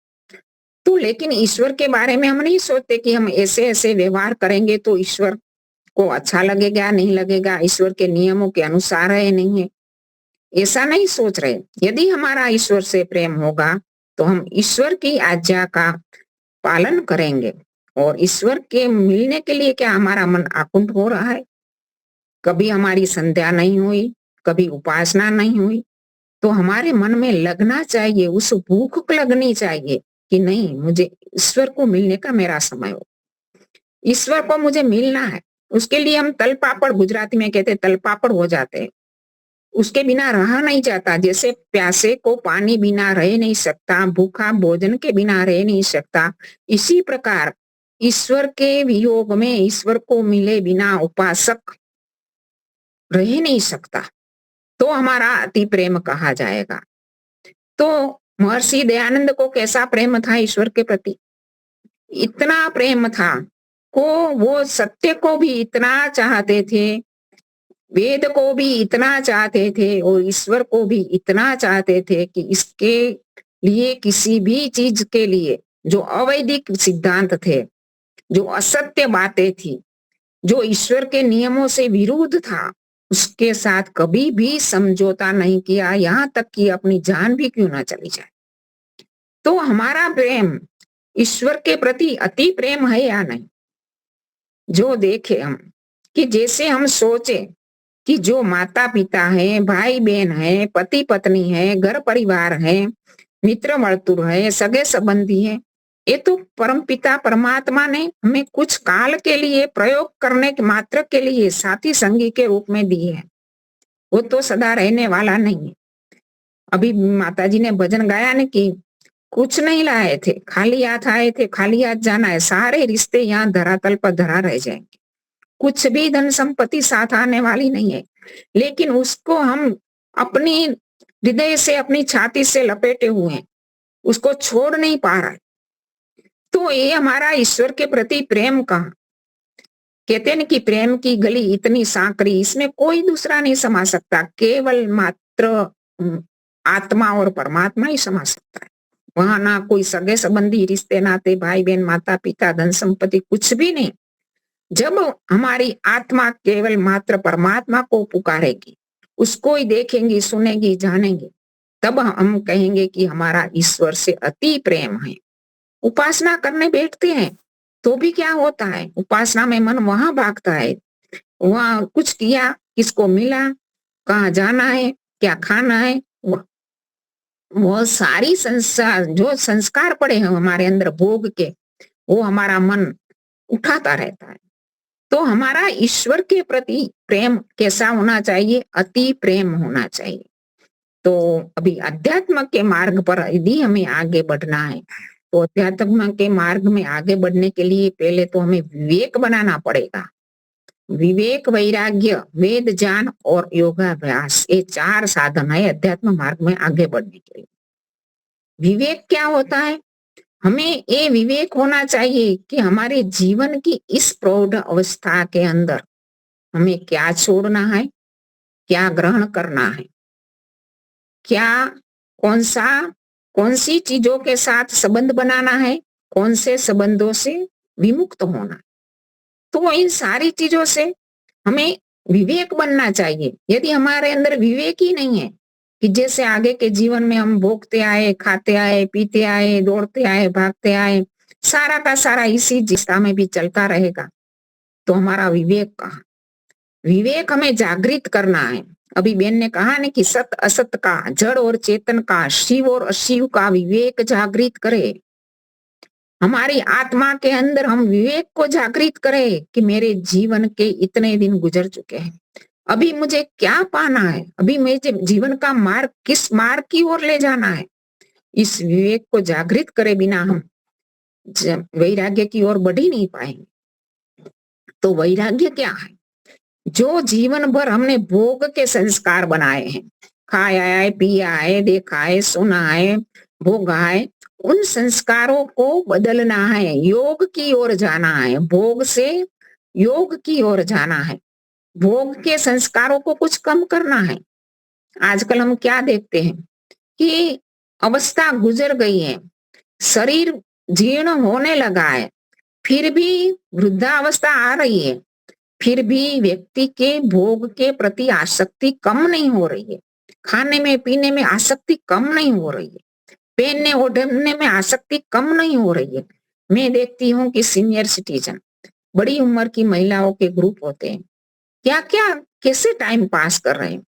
S6: लेकिन ईश्वर के बारे में हम नहीं सोचते कि हम ऐसे ऐसे व्यवहार करेंगे तो ईश्वर को अच्छा लगेगा नहीं लगेगा, ईश्वर के नियमों के अनुसार है नहीं है, ऐसा नहीं सोच रहे। यदि हमारा ईश्वर से प्रेम होगा तो हम ईश्वर की आज्ञा का पालन करेंगे और ईश्वर के मिलने के लिए क्या हमारा मन आकुंठ हो रहा है? कभी हमारी संध्या नहीं हुई, कभी उपासना नहीं हुई, तो हमारे मन में लगना चाहिए, उस भूख लगनी चाहिए कि नहीं, मुझे ईश्वर को मिलने का मेरा समय हो, ईश्वर को मुझे मिलना है। उसके लिए हम तल पापड़, गुजराती में कहते तल पापड़ हो जाते हैं, उसके बिना रहा नहीं जाता। जैसे प्यासे को पानी बिना रह नहीं सकता, भूखा भोजन के बिना रह नहीं सकता, इसी प्रकार ईश्वर के वियोग में, ईश्वर को मिले बिना उपासक रह नहीं सकता, तो हमारा अति प्रेम कहा जाएगा। तो महर्षि दयानंद को कैसा प्रेम था ईश्वर के प्रति? इतना प्रेम था को वो सत्य को भी इतना चाहते थे, वेद को भी इतना चाहते थे और ईश्वर को भी इतना चाहते थे कि इसके लिए किसी भी चीज के लिए जो अवैदिक सिद्धांत थे, जो असत्य बातें थी, जो ईश्वर के नियमों से विरुद्ध था, उसके साथ कभी भी समझौता नहीं किया, यहाँ तक कि अपनी जान भी क्यों ना चली जाए। तो हमारा प्रेम ईश्वर के प्रति अति प्रेम है या नहीं? जो देखे हम कि जैसे हम सोचे कि जो माता पिता है, भाई बहन है, पति पत्नी है, घर परिवार है, मित्र वर्तुल है, सगे संबंधी है, ये तो परमपिता परमात्मा ने हमें कुछ काल के लिए प्रयोग करने के मात्र के लिए साथी संगी के रूप में दिए है। वो तो सदा रहने वाला नहीं है। अभी माताजी ने भजन गाया ने कि कुछ नहीं लाए थे, खाली हाथ आए थे, खाली हाथ जाना है। सारे रिश्ते यहाँ धरातल पर धरा रह जाएंगे। कुछ भी धन संपत्ति साथ आने वाली नहीं है, लेकिन उसको हम अपनी हृदय से, अपनी छाती से लपेटे हुए हैं, उसको छोड़ नहीं पा रहा है। तो ये हमारा ईश्वर के प्रति प्रेम का, कहते हैं कि प्रेम की गली इतनी सांकड़ी, इसमें कोई दूसरा नहीं समा सकता, केवल मात्र आत्मा और परमात्मा ही समा सकता है। वहां ना कोई सगे संबंधी, रिश्ते नाते, भाई बहन, माता पिता, धन संपत्ति, कुछ भी नहीं। जब हमारी आत्मा केवल मात्र परमात्मा को पुकारेगी, उसको ही देखेंगी, सुनेगी, जानेंगी, तब हम कहेंगे कि हमारा ईश्वर से अति प्रेम है। उपासना करने बैठते हैं तो भी क्या होता है, उपासना में मन वहां भागता है, वहां कुछ किया, किसको मिला, कहाँ जाना है, क्या खाना है, वो सारी संसार जो संस्कार पड़े हैं हमारे अंदर भोग के, वो हमारा मन उठाता रहता है। तो हमारा ईश्वर के प्रति प्रेम कैसा होना चाहिए? अति प्रेम होना चाहिए। तो अभी अध्यात्म के मार्ग पर यदि हमें आगे बढ़ना है, तो अध्यात्म के मार्ग में आगे बढ़ने के लिए पहले तो हमें विवेक बनाना पड़ेगा। विवेक, वैराग्य, वेद ज्ञान और योगाभ्यास, ये 4 साधन है अध्यात्म मार्ग में आगे बढ़ने के लिए। विवेक क्या होता है? हमें ये विवेक होना चाहिए कि हमारे जीवन की इस प्रौढ़ अवस्था के अंदर हमें क्या छोड़ना है, क्या ग्रहण करना है, क्या कौन सी चीजों के साथ संबंध बनाना है, कौन से संबंधों से विमुक्त होना है। तो इन सारी चीजों से हमें विवेक बनना चाहिए। यदि हमारे अंदर विवेक ही नहीं है कि जैसे आगे के जीवन में हम भोगते आए, खाते आए, पीते आए, दौड़ते आए, भागते आए, सारा का सारा इसी दिशा में भी चलता रहेगा, तो हमारा विवेक कहाँ? विवेक हमें जागृत करना है। अभी बेन ने कहा ना कि सत असत का, जड़ और चेतन का, शिव और अशिव का विवेक जागृत करे। हमारी आत्मा के अंदर हम विवेक को जागृत करें कि मेरे जीवन के इतने दिन गुजर चुके हैं, अभी मुझे क्या पाना है, अभी मेरे जीवन का मार्ग किस मार्ग की ओर ले जाना है। इस विवेक को जागृत करे बिना हम वैराग्य की ओर बढ़ ही नहीं पाएंगे। तो वैराग्य क्या है? जो जीवन भर हमने भोग के संस्कार बनाए हैं, खाया है, पिया है, देखा है, सुना है, भोगा है, उन संस्कारों को बदलना है, योग की ओर जाना है, भोग से योग की ओर जाना है, भोग के संस्कारों को कुछ कम करना है। आजकल हम क्या देखते हैं कि अवस्था गुजर गई है, शरीर जीर्ण होने लगा है, फिर भी वृद्धावस्था आ रही है, फिर भी व्यक्ति के भोग के प्रति आसक्ति कम नहीं हो रही है, खाने में पीने में आसक्ति कम नहीं हो रही है, पहनने ओढ़ने में आसक्ति कम नहीं हो रही है। मैं देखती हूँ कि सीनियर सिटीजन, बड़ी उम्र की महिलाओं के ग्रुप होते हैं, क्या क्या कैसे टाइम पास कर रहे हैं,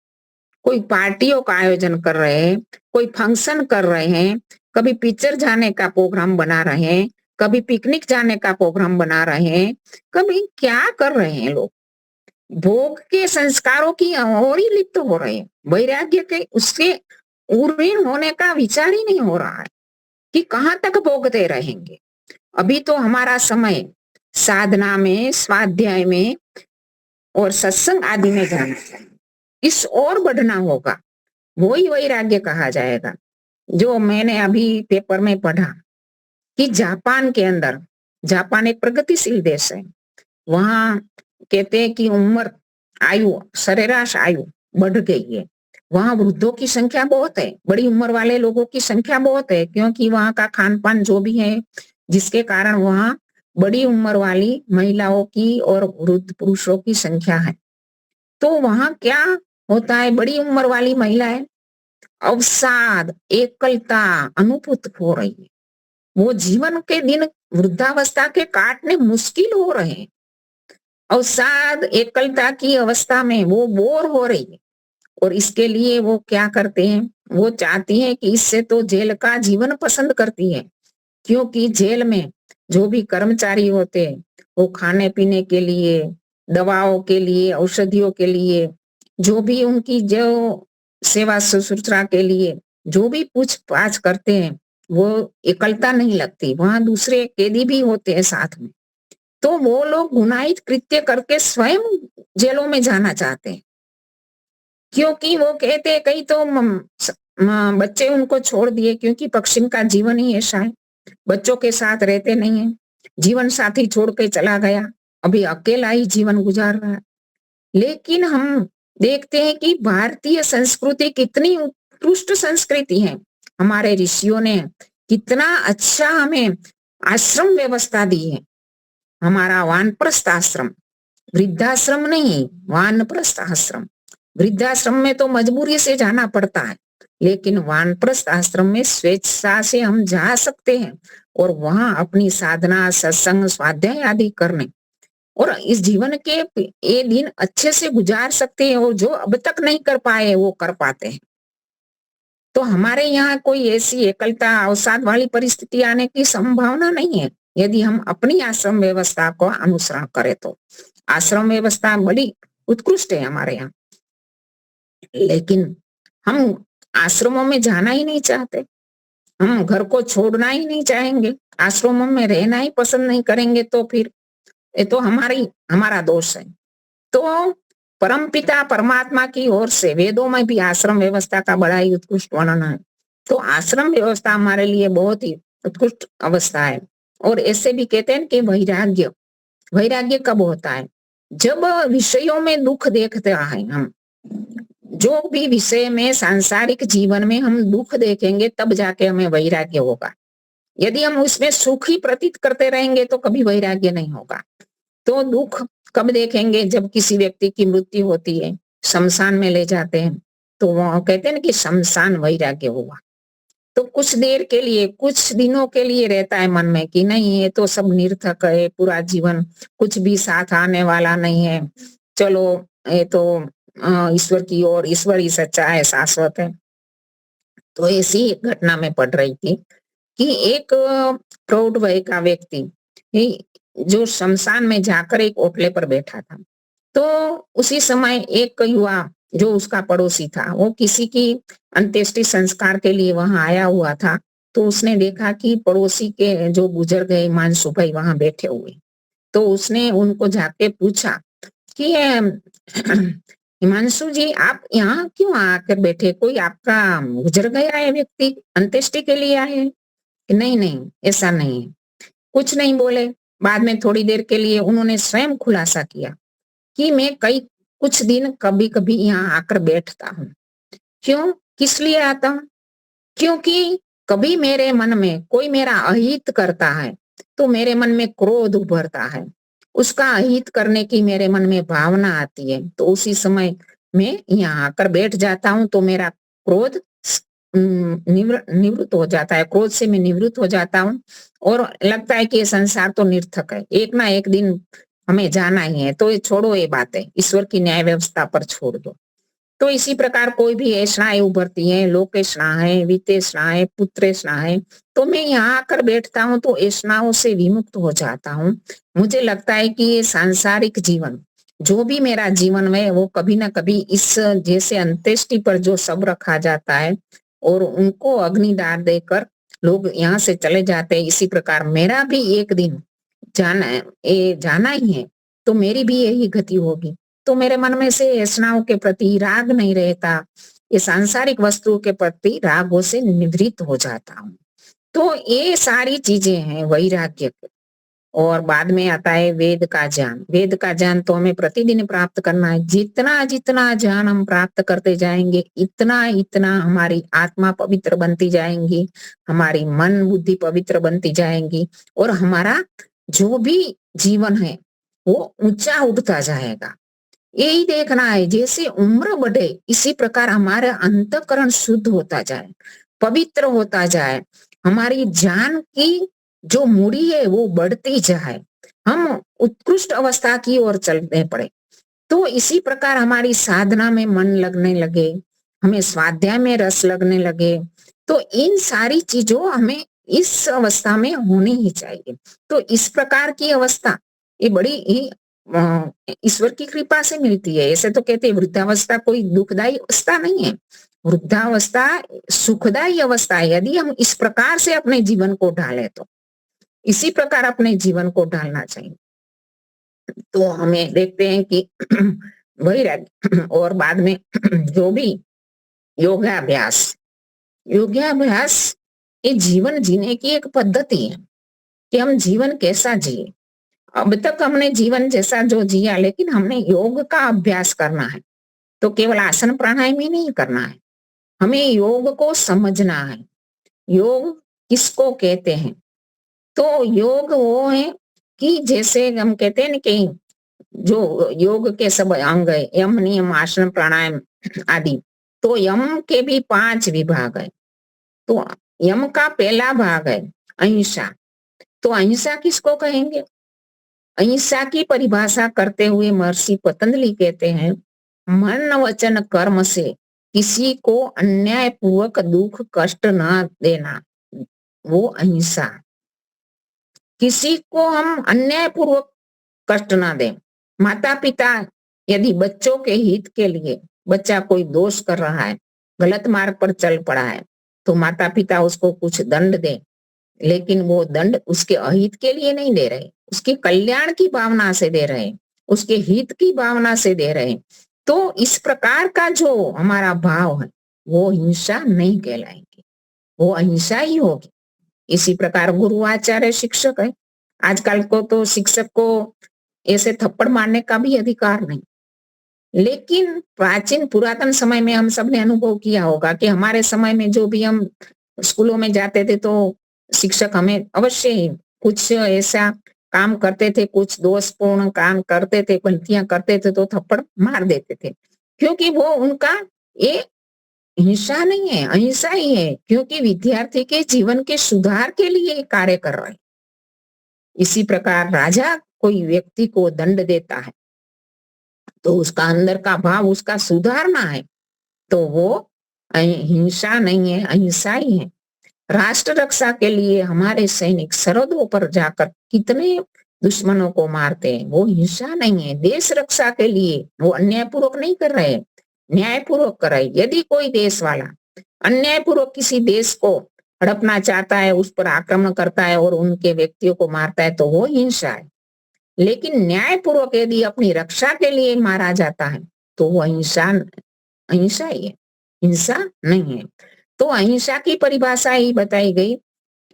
S6: कोई पार्टियों का आयोजन कर रहे हैं, कोई फंक्शन कर रहे हैं, कभी पिक्चर जाने का प्रोग्राम बना रहे हैं, कभी पिकनिक जाने का प्रोग्राम बना रहे हैं, कभी क्या कर रहे हैं लोग, भोग के संस्कारों की और ही लिप्त हो रहे हैं। वैराग्य के उससे उर्वीण होने का विचार ही नहीं हो रहा है कि कहाँ तक भोगते रहेंगे। अभी तो हमारा समय साधना में, स्वाध्याय में और सत्संग आदि में जाना चाहिए, इस और बढ़ना होगा, वो ही वैराग्य कहा जाएगा। जो मैंने अभी पेपर में पढ़ा कि जापान के अंदर, जापान एक प्रगतिशील देश है, वहां कहते हैं कि उम्र आयु, सरेराश आयु बढ़ गई है, वहां वृद्धों की संख्या बहुत है, बड़ी उम्र वाले लोगों की संख्या बहुत है, क्योंकि वहां का खान पान जो भी है, जिसके कारण वहां बड़ी उम्र वाली महिलाओं की और वृद्ध पुरुषों की संख्या है। तो वहां क्या होता है, बड़ी उम्र वाली महिलाएं अवसाद, एकलता अनुभूत हो रही है, वो जीवन के दिन वृद्धावस्था के काटने मुश्किल हो रहे हैं, अवसाद एकलता की अवस्था में वो बोर हो रही है, और इसके लिए वो क्या करते हैं, वो चाहती है कि इससे तो जेल का जीवन पसंद करती है क्योंकि जेल में जो भी कर्मचारी होते हैं वो खाने पीने के लिए, दवाओं के लिए, औषधियों के लिए, जो भी उनकी जो सेवा शुश्रूषा के लिए जो भी पूछ-पाछ करते हैं, वो एकलता नहीं लगती। वहाँ दूसरे कैदी भी होते हैं साथ में। तो वो लोग गुनाहित कृत्य करके स्वयं जेलों में जाना चाहते हैं। क्योंकि वो कहते हैं कहीं तो बच्चे उनको छोड़ दिए, क्योंकि पश्चिम का जीवन ही ऐसा है, बच्चों के साथ रहते नहीं है, जीवन साथी छोड़ के चला गया, अभी अकेला ही जीवन गुजार रहा है। लेकिन हम देखते हैं कि भारतीय संस्कृति कितनी उत्कृष्ट संस्कृति है। हमारे ऋषियों ने कितना अच्छा हमें आश्रम व्यवस्था दी है। हमारा वानप्रस्थ आश्रम, वृद्धाश्रम नहीं, वानप्रस्थ आश्रम। वृद्धाश्रम में तो मजबूरी से जाना पड़ता है, लेकिन वानप्रस्थ आश्रम में स्वेच्छा से हम जा सकते हैं और वहां अपनी साधना, सत्संग, स्वाध्याय आदि करने और इस जीवन के ये दिन अच्छे से गुजार सकते हैं, और जो अब तक नहीं कर पाए वो कर पाते हैं। तो हमारे यहाँ कोई ऐसी एकलता, अवसाद वाली परिस्थिति आने की संभावना नहीं है यदि हम अपनी आश्रम व्यवस्था को अनुसरण करें। तो आश्रम व्यवस्था बड़ी उत्कृष्ट है हमारे यहाँ, लेकिन हम आश्रमों में जाना ही नहीं चाहते, हम घर को छोड़ना ही नहीं चाहेंगे, आश्रमों में रहना ही पसंद नहीं करेंगे, तो फिर ये तो हमारा दोष है। तो परमपिता परमात्मा की ओर से वेदों में भी आश्रम व्यवस्था का बड़ा ही उत्कृष्ट वर्णन है। तो आश्रम व्यवस्था हमारे लिए बहुत ही उत्कृष्ट अवस्था है। और ऐसे भी कहते हैं कि वैराग्य कब होता है? जब विषयों में दुख देखते हैं हम, जो भी विषय में सांसारिक जीवन में हम दुख देखेंगे तब जाके हमें वैराग्य होगा। यदि हम उसमें सुख ही प्रतीत करते रहेंगे तो कभी वैराग्य नहीं होगा। तो दुख कब देखेंगे? जब किसी व्यक्ति की मृत्यु होती है, शमशान में ले जाते हैं, तो वो कहते हैं ना कि शमशान वैराग्य हुआ। तो कुछ देर के लिए, कुछ दिनों के लिए रहता है मन में कि नहीं ये तो सब निरर्थक है, पूरा जीवन कुछ भी साथ आने वाला नहीं है, चलो ये तो ईश्वर की ओर, ईश्वर ही सच्चा है, शाश्वत है। तो ऐसी एक घटना में पढ़ रही थी कि एक प्रौढ़ वय का व्यक्ति जो शमशान में जाकर एक ओटले पर बैठा था, तो उसी समय एक युवा जो उसका पड़ोसी था, वो किसी की अंत्येष्टि संस्कार के लिए वहां आया हुआ था। तो उसने देखा कि पड़ोसी के जो गुजर गए हिमांशु भाई वहां बैठे हुए, तो उसने उनको जाके पूछा कि हिमांशु जी आप यहाँ क्यों आकर बैठे, कोई आपका गुजर गया है व्यक्ति, अंत्येष्टि के लिए आए हैं? नहीं नहीं, ऐसा नहीं है, कुछ नहीं बोले। बाद में थोड़ी देर के लिए उन्होंने स्वयं खुलासा किया कि मैं कुछ दिन कभी कभी यहाँ आकर बैठता हूँ। क्यों, किस लिए आता हूँ? क्योंकि कभी मेरे मन में कोई मेरा अहित करता है तो मेरे मन में क्रोध उभरता है, उसका अहित करने की मेरे मन में भावना आती है, तो उसी समय मैं यहाँ आकर बैठ जाता हूँ, तो मेरा क्रोध निवृत्त हो जाता है, क्रोध से मैं निवृत्त हो जाता हूँ और लगता है कि ये संसार तो निरर्थक है, एक ना एक दिन हमें जाना ही है, तो ये छोड़ो, ये बातें ईश्वर की न्याय व्यवस्था पर छोड़ दो। तो इसी प्रकार कोई भी ऐसाएं उभरती है, लोकेशना है, वितेशना है, पुत्रेशना है, तो मैं यहाँ आकर बैठता हूँ तो ऐसनाओं से विमुक्त हो जाता हूँ। मुझे लगता है कि ये सांसारिक जीवन, जो भी मेरा जीवन है, वो कभी ना कभी इस जैसे अंत्येष्टि पर जो सब रखा जाता है और उनको अग्निदान देकर लोग यहाँ से चले जाते हैं, इसी प्रकार मेरा भी एक दिन जाना ही है, तो मेरी भी यही गति होगी। तो मेरे मन में से ऐसनाओं के प्रति राग नहीं रहता, ये सांसारिक वस्तुओं के प्रति रागों से निवृत्त हो जाता हूँ। तो ये सारी चीजें हैं वैराग्य के। और बाद में आता है वेद का ज्ञान। वेद का ज्ञान तो हमें प्रतिदिन प्राप्त करना है। जितना जितना ज्ञान हम प्राप्त करते जाएंगे, इतना इतना हमारी आत्मा पवित्र बनती जाएंगी, हमारी मन बुद्धि पवित्र बनती जाएंगी और हमारा जो भी जीवन है वो ऊंचा उठता जाएगा। यही देखना है, जैसे उम्र बढ़े इसी प्रकार हमारा अंतःकरण शुद्ध होता जाए, पवित्र होता जाए, हमारी ज्ञान की जो मूड़ी है वो बढ़ती जाए, हम उत्कृष्ट अवस्था की ओर चलने पड़े। तो इसी प्रकार हमारी साधना में मन लगने लगे, हमें स्वाध्याय में रस लगने लगे, तो इन सारी चीजों हमें इस अवस्था में होनी ही चाहिए। तो इस प्रकार की अवस्था ये बड़ी ही ईश्वर की कृपा से मिलती है। ऐसे तो कहते हैं वृद्धावस्था कोई दुखदायी अवस्था नहीं है, वृद्धावस्था सुखदायी अवस्था है, यदि हम इस प्रकार से अपने जीवन को ढालें तो। इसी प्रकार अपने जीवन को ढालना चाहिए। तो हमें देखते हैं कि वैराग्य और बाद में जो भी योगाभ्यास, योगाभ्यास ये जीवन जीने की एक पद्धति है कि हम जीवन कैसा जिए। अब तक हमने जीवन जैसा जो जिया, लेकिन हमने योग का अभ्यास करना है। तो केवल आसन प्राणायाम ही नहीं करना है, हमें योग को समझना है। योग किसको कहते हैं? तो योग वो है कि जैसे हम कहते हैं ना कि जो योग के सब अंग है, यम नियम आसन प्राणायाम आदि, तो यम के भी 5 विभाग है। तो यम का पहला भाग है अहिंसा। तो अहिंसा किसको कहेंगे? अहिंसा की परिभाषा करते हुए महर्षि पतंजलि कहते हैं, मन वचन कर्म से किसी को अन्याय पूर्वक दुख कष्ट न देना, वो अहिंसा। किसी को हम अन्याय पूर्वक कष्ट ना दें। माता पिता यदि बच्चों के हित के लिए, बच्चा कोई दोष कर रहा है, गलत मार्ग पर चल पड़ा है, तो माता पिता उसको कुछ दंड दें, लेकिन वो दंड उसके अहित के लिए नहीं दे रहे, उसके कल्याण की भावना से दे रहे, उसके हित की भावना से दे रहे। तो इस प्रकार का जो हमारा भाव है वो हिंसा नहीं कहलाएगी, वो अहिंसा ही होगी। इसी प्रकार गुरु आचार्य शिक्षक है। आजकल को तो शिक्षक को ऐसे थप्पड़ मारने का भी अधिकार नहीं, लेकिन प्राचीन पुरातन समय में हम सबने अनुभव किया होगा कि हमारे समय में जो भी हम स्कूलों में जाते थे तो शिक्षक हमें अवश्य ही कुछ ऐसा काम करते थे, कुछ दोषपूर्ण काम करते थे, गलतियां करते थे तो थप्पड़ मार देते थे, क्योंकि वो उनका ये हिंसा नहीं है, अहिंसा ही है, क्योंकि विद्यार्थी के जीवन के सुधार के लिए कार्य कर रहे हैं। इसी प्रकार राजा कोई व्यक्ति को दंड देता है तो उसका अंदर का भाव उसका सुधारना है, तो वो हिंसा नहीं है, अहिंसा ही है। राष्ट्र रक्षा के लिए हमारे सैनिक सरहदों पर जाकर कितने दुश्मनों को मारते हैं, वो हिंसा नहीं है। देश रक्षा के लिए वो अन्यायपूर्वक नहीं कर रहे, न्यायपूर्वक कर रहे। यदि कोई देश वाला अन्यायपूर्वक किसी देश को हड़पना चाहता है, उस पर आक्रमण करता है और उनके व्यक्तियों को मारता है, तो वो हिंसा है। लेकिन न्यायपूर्वक यदि अपनी रक्षा के लिए मारा जाता है तो वो अहिंसा ही है, हिंसा नहीं है। तो अहिंसा की परिभाषा ही बताई गई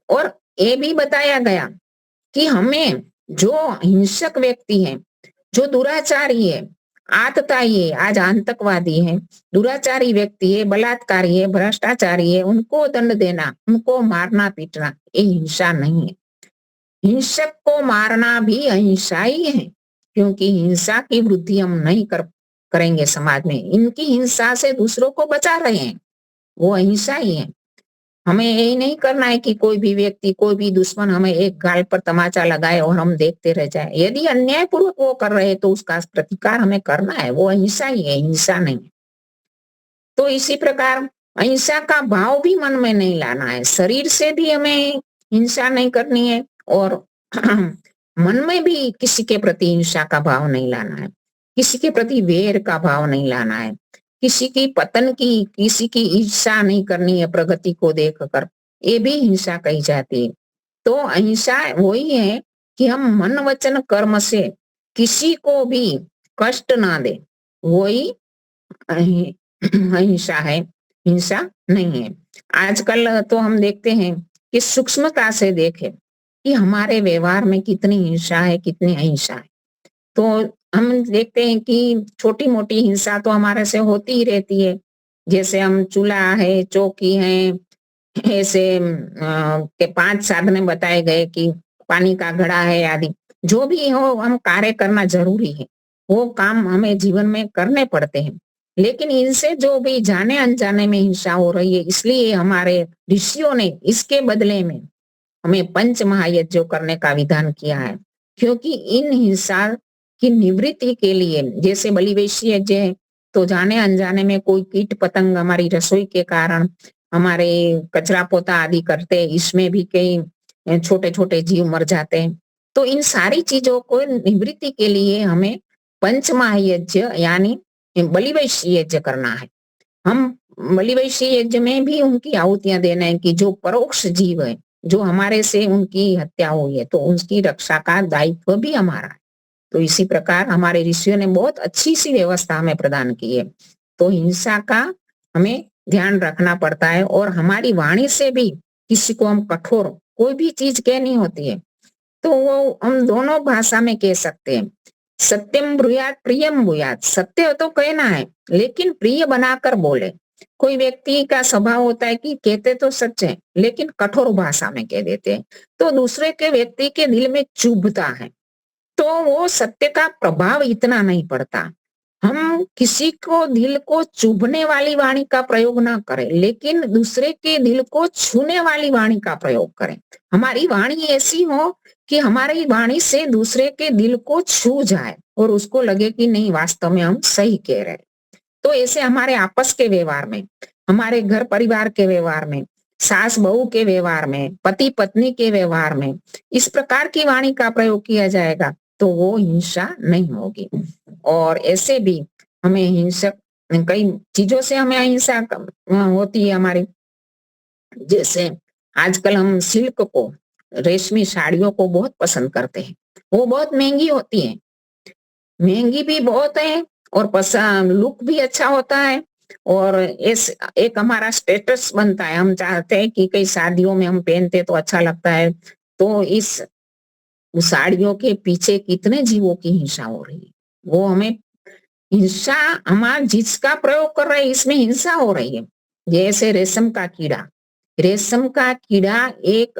S6: और ये भी बताया गया कि हमें जो हिंसक व्यक्ति है, जो दुराचारी है, आतताई है, आज आतंकवादी है, दुराचारी व्यक्ति है, बलात्कारी है, भ्रष्टाचारी है, उनको दंड देना, उनको मारना पीटना, ये हिंसा नहीं है। हिंसक को मारना भी अहिंसा ही है, क्योंकि हिंसा की वृद्धि हम नहीं करेंगे समाज में। इनकी हिंसा से दूसरों को बचा रहे हैं, वो अहिंसा ही है। हमें यही नहीं करना है कि कोई भी व्यक्ति, कोई भी दुश्मन हमें एक गाल पर तमाचा लगाए और हम देखते रह जाए। यदि अन्यायपूर्वक वो कर रहे हैं तो उसका प्रतिकार हमें करना है, वो अहिंसा ही है, हिंसा नहीं। तो इसी प्रकार अहिंसा का भाव भी मन में नहीं लाना है, शरीर से भी हमें हिंसा नहीं करनी है और मन में भी किसी के प्रति हिंसा का भाव नहीं लाना है, किसी के प्रति वैर का भाव नहीं लाना है, किसी की पतन की, किसी की ईर्ष्या नहीं करनी है प्रगति को देखकर, ये भी हिंसा कही जाती है। तो अहिंसा वही है कि हम मन वचन कर्म से किसी को भी कष्ट ना दे, वही अहिंसा है, हिंसा नहीं है। आजकल तो हम देखते हैं कि सूक्ष्मता से देखें कि हमारे व्यवहार में कितनी हिंसा है, कितनी अहिंसा है। तो हम देखते हैं कि छोटी मोटी हिंसा तो हमारे से होती ही रहती है, जैसे हम चूल्हा है, चौकी है, ऐसे के 5 साधन बताए गए कि पानी का घड़ा है आदि, जो भी हो हम कार्य करना जरूरी है, वो काम हमें जीवन में करने पड़ते हैं। लेकिन इनसे जो भी जाने अनजाने में हिंसा हो रही है, इसलिए हमारे ऋषियों ने इसके बदले में हमें पंच महायज्ञ करने का विधान किया है, क्योंकि इन हिंसा की निवृत्ति के लिए, जैसे बलि वैश्य यज्ञ है तो जाने अनजाने में कोई कीट पतंग हमारी रसोई के कारण हमारे कचरा पोता आदि करते हैं, इसमें भी कई छोटे छोटे जीव मर जाते हैं। तो इन सारी चीजों को निवृत्ति के लिए हमें पंच महायज्ञ यानी बलिवैश्य यज्ञ करना है। हम बलिवैश्य यज्ञ में भी उनकी आहुतियां देना है कि जो परोक्ष जीव है, जो हमारे से उनकी हत्या हुई है, तो उसकी रक्षा का दायित्व भी हमारा है। तो इसी प्रकार हमारे ऋषियों ने बहुत अच्छी सी व्यवस्था हमें प्रदान की है। तो हिंसा का हमें ध्यान रखना पड़ता है, और हमारी वाणी से भी किसी को हम कठोर कोई भी चीज कहनी होती है तो वो हम दोनों भाषा में कह सकते हैं। सत्यम ब्रूयात प्रियम ब्रूयात, सत्य तो कहना है लेकिन प्रिय बनाकर बोले। कोई व्यक्ति का स्वभाव होता है कि कहते तो सच है लेकिन कठोर भाषा में कह देते हैं, तो दूसरे के व्यक्ति के दिल में चुभता है, तो वो सत्य का प्रभाव इतना नहीं पड़ता। हम किसी को दिल को चुभने वाली वाणी का प्रयोग ना करें, लेकिन दूसरे के दिल को छूने वाली वाणी का प्रयोग करें। हमारी वाणी ऐसी हो कि हमारी वाणी से दूसरे के दिल को छू जाए और उसको लगे कि नहीं, वास्तव में हम सही कह रहे हैं। तो ऐसे हमारे आपस के व्यवहार में, हमारे घर परिवार के व्यवहार में, सास बहू के व्यवहार में, पति पत्नी के व्यवहार में इस प्रकार की वाणी का प्रयोग किया जाएगा तो वो हिंसा नहीं होगी। और ऐसे भी हमें हिंसक कई चीजों से हमें अहिंसा होती है हमारी। जैसे आजकल हम सिल्क को, रेशमी साड़ियों को बहुत पसंद करते हैं। वो बहुत महंगी होती है, महंगी भी बहुत है, और लुक भी अच्छा होता है, और इस एक हमारा स्टेटस बनता है। हम चाहते हैं कि कई शादियों में हम पहनते तो अच्छा लगता है। तो इस साड़ियों के पीछे कितने जीवों की हिंसा हो रही है, वो हमें हिंसा, हमारा जिसका प्रयोग कर रहे हैं इसमें हिंसा हो रही है। जैसे रेशम का कीड़ा, रेशम का कीड़ा एक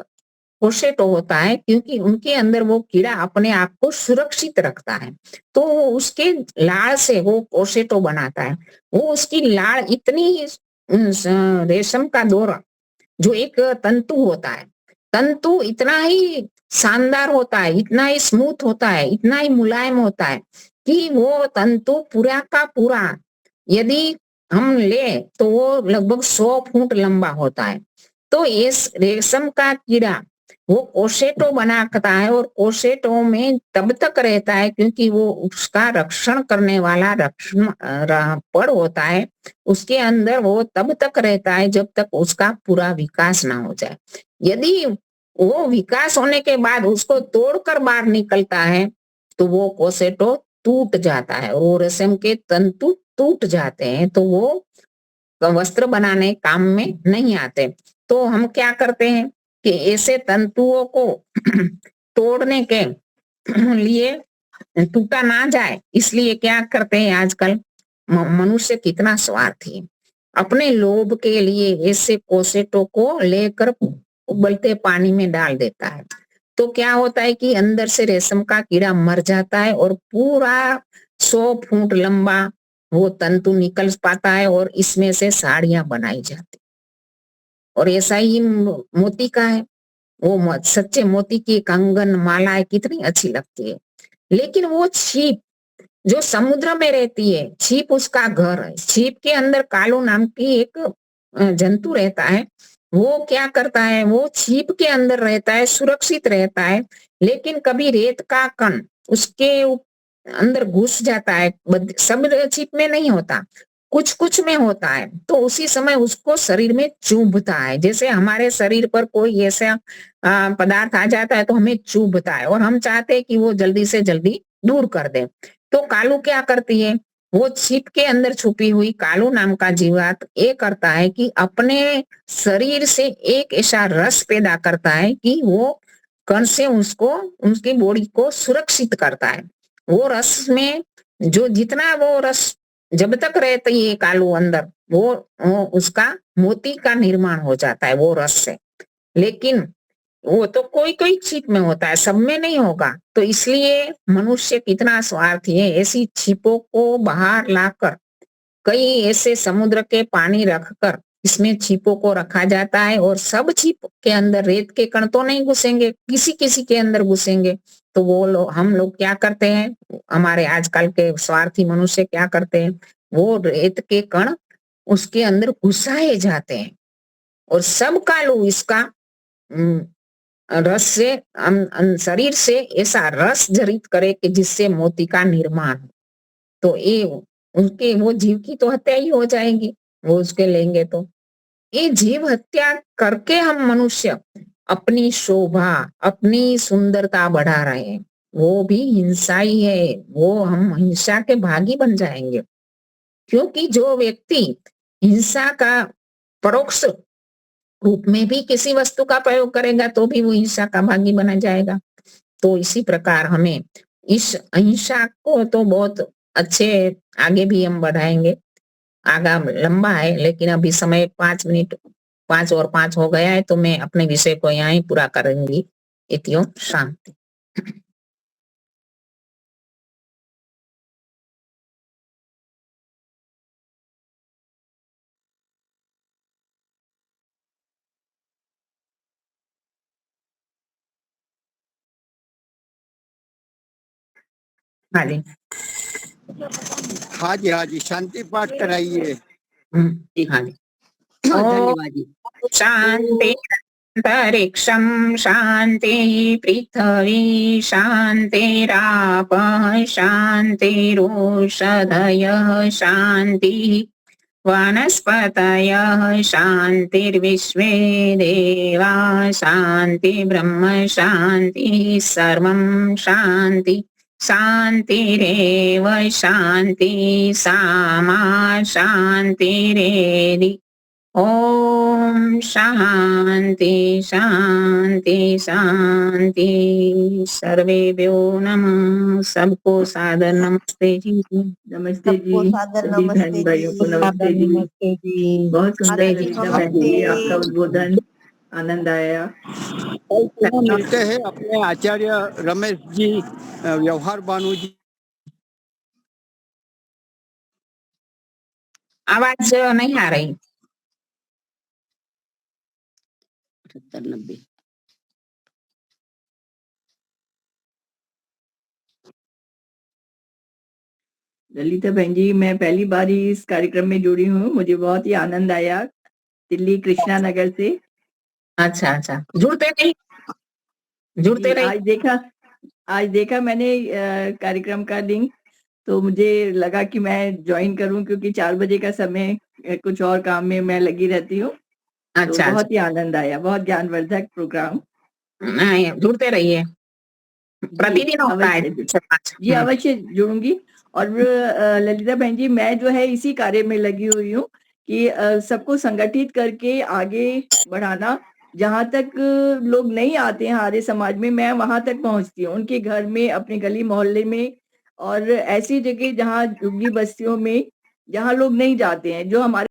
S6: कोशेटो होता है, क्योंकि उनके अंदर वो कीड़ा अपने आप को सुरक्षित रखता है, तो वो उसके लाड़ से वो कोशेटो बनाता है। वो उसकी लाड़ इतनी रेशम का डोरा जो एक तंतु होता है, तंतु इतना ही शानदार होता है, इतना ही स्मूथ होता है, इतना ही मुलायम होता है कि वो तंतु पूरा का पूरा यदि हम ले तो वो लगभग 100 फुट लंबा होता है। तो इस रेशम का कीड़ा वो कोशेटो बनाता है, और कोशेटो में तब तक रहता है क्योंकि वो उसका रक्षण करने वाला पड़ होता है, उसके अंदर वो तब तक रहता है जब तक उसका पूरा विकास ना हो जाए। यदि वो विकास होने के बाद उसको तोड़कर बाहर निकलता है तो वो कोशेटो टूट जाता है, और वो रेशम के तंतु टूट जाते हैं, तो वो वस्त्र बनाने काम में नहीं आते। तो हम क्या करते हैं कि ऐसे तंतुओं को तोड़ने के लिए टूटा ना जाए, इसलिए क्या करते हैं आजकल मनुष्य कितना स्वार्थी, अपने लोभ के लिए ऐसे कोसेटों को लेकर उबलते पानी में डाल देता है। तो क्या होता है कि अंदर से रेशम का कीड़ा मर जाता है, और पूरा 100 फुट लंबा वो तंतु निकल पाता है, और इसमें से साड़ियां बनाई जाती। और ऐसा ही मोती का है, वो सच्चे मोती की कंगन मालाएं कितनी अच्छी लगती है, लेकिन वो छिप जो समुद्र में रहती है, छिप उसका घर है। छिप के अंदर कालू नाम की एक जंतु रहता है। वो क्या करता है, वो छिप के अंदर रहता है, सुरक्षित रहता है, लेकिन कभी रेत का कण उसके अंदर घुस जाता है। सब छिप में नहीं होता, कुछ कुछ में होता है, तो उसी समय उसको शरीर में चुभता है। जैसे हमारे शरीर पर कोई ऐसा पदार्थ आ जाता है तो हमें चुभता है, और हम चाहते हैं कि वो जल्दी से जल्दी दूर कर दे। तो कालू क्या करती है, वो छिप के अंदर छुपी हुई कालू नाम का जीवात ये करता है कि अपने शरीर से एक ऐसा रस पैदा करता है कि वो कण से उसको, उसकी बॉडी को सुरक्षित करता है। वो रस में जो जितना वो रस जब तक रहती है कालू अंदर, वो उसका मोती का निर्माण हो जाता है वो रस से। लेकिन वो तो कोई कोई छिप में होता है, सब में नहीं होगा। तो इसलिए मनुष्य कितना स्वार्थी है, ऐसी छिपों को बाहर लाकर कई ऐसे समुद्र के पानी रखकर इसमें छिपों को रखा जाता है, और सब छिप के अंदर रेत के कण तो नहीं घुसेंगे, किसी किसी के अंदर घुसेंगे। तो वो हम लोग क्या करते हैं, हमारे आजकल के स्वार्थी मनुष्य क्या करते हैं, वो रेत के कण उसके अंदर घुसाए जाते हैं, और सब कालू इसका रस से शरीर से ऐसा रस जरित करे कि जिससे मोती का निर्माण हो। तो ये उनके वो जीव की तो हत्या ही हो जाएगी, वो उसके लेंगे तो। ये जीव हत्या करके हम मनुष्य अपनी शोभा, अपनी सुंदरता बढ़ा रहे हैं, वो भी हिंसा ही है। वो हम हिंसा के भागी बन जाएंगे, क्योंकि जो व्यक्ति हिंसा का परोक्ष रूप में भी किसी वस्तु का प्रयोग करेगा तो भी वो हिंसा का भागी बना जाएगा। तो इसी प्रकार हमें इस अहिंसा को तो बहुत अच्छे आगे भी हम बढ़ाएंगे, आगा लंबा है, लेकिन अभी समय 5 मिनट 5 और 5 हो गया है, तो मैं अपने विषय को यहाँ ही पूरा करूंगी। इतियों शांति। हाँ जी।
S1: हाँ जी शांति पाठ कराइए।
S6: हाँ जी।
S1: धन्यवाद जी।
S6: शांति अंतरिक्षं शांति पृथ्वी शांतिरापः शांतिरोषधयः शांति वनस्पतयः शांतिर्विश्वे देवा शांति ब्रह्म शांति सर्वं शांति शांतिरेव शांति सामा शांतिरेधि। ओम शांति शांति शांति। सर्वेभ्यो नमः। सबको सादर नमस्ते जी।
S7: नमस्ते जी।
S3: सबको सादर
S7: सभी
S3: नमस्ते
S7: बहन भाइयों को
S3: जी।
S7: नमस्ते जी।
S3: नमस्ते जी।
S7: बहुत सुंदर
S3: नमस्ते
S7: ललिता
S3: जी।
S7: बहन जी, आपका उद्बोधन आनंद आया।
S1: मिलते हैं अपने आचार्य रमेश जी व्यवहार बानू जी।
S6: आवाज नहीं आ रही।
S2: 78-90।
S7: ललिता बहन जी, मैं पहली बार ही इस कार्यक्रम में जुड़ी हूँ, मुझे बहुत ही आनंद आया। दिल्ली कृष्णा नगर से।
S6: अच्छा अच्छा, जुड़ते रहिए, जुड़ते रहिए।
S7: आज देखा मैंने कार्यक्रम का लिंक, तो मुझे लगा कि मैं ज्वाइन करूं, क्योंकि 4 बजे का समय कुछ और काम में मैं लगी रहती हूँ। तो
S6: अच्छा
S7: बहुत ही आनंद आया, बहुत ज्ञानवर्धक प्रोग्राम।
S6: नहीं, जुड़ते रहिए, प्रतिदिन होता है।
S7: जी अवश्य जुड़ूंगी। और ललिता बहन जी, मैं जो है इसी कार्य में लगी हुई हूँ कि सबको संगठित करके आगे बढ़ाना। जहाँ तक लोग नहीं आते हैं आर्य समाज में, मैं वहां तक पहुंचती हूँ, उनके घर में, अपने गली मोहल्ले में, और ऐसी जगह जहाँ झुग्गी बस्तियों में, जहाँ लोग नहीं जाते हैं, जो हमारे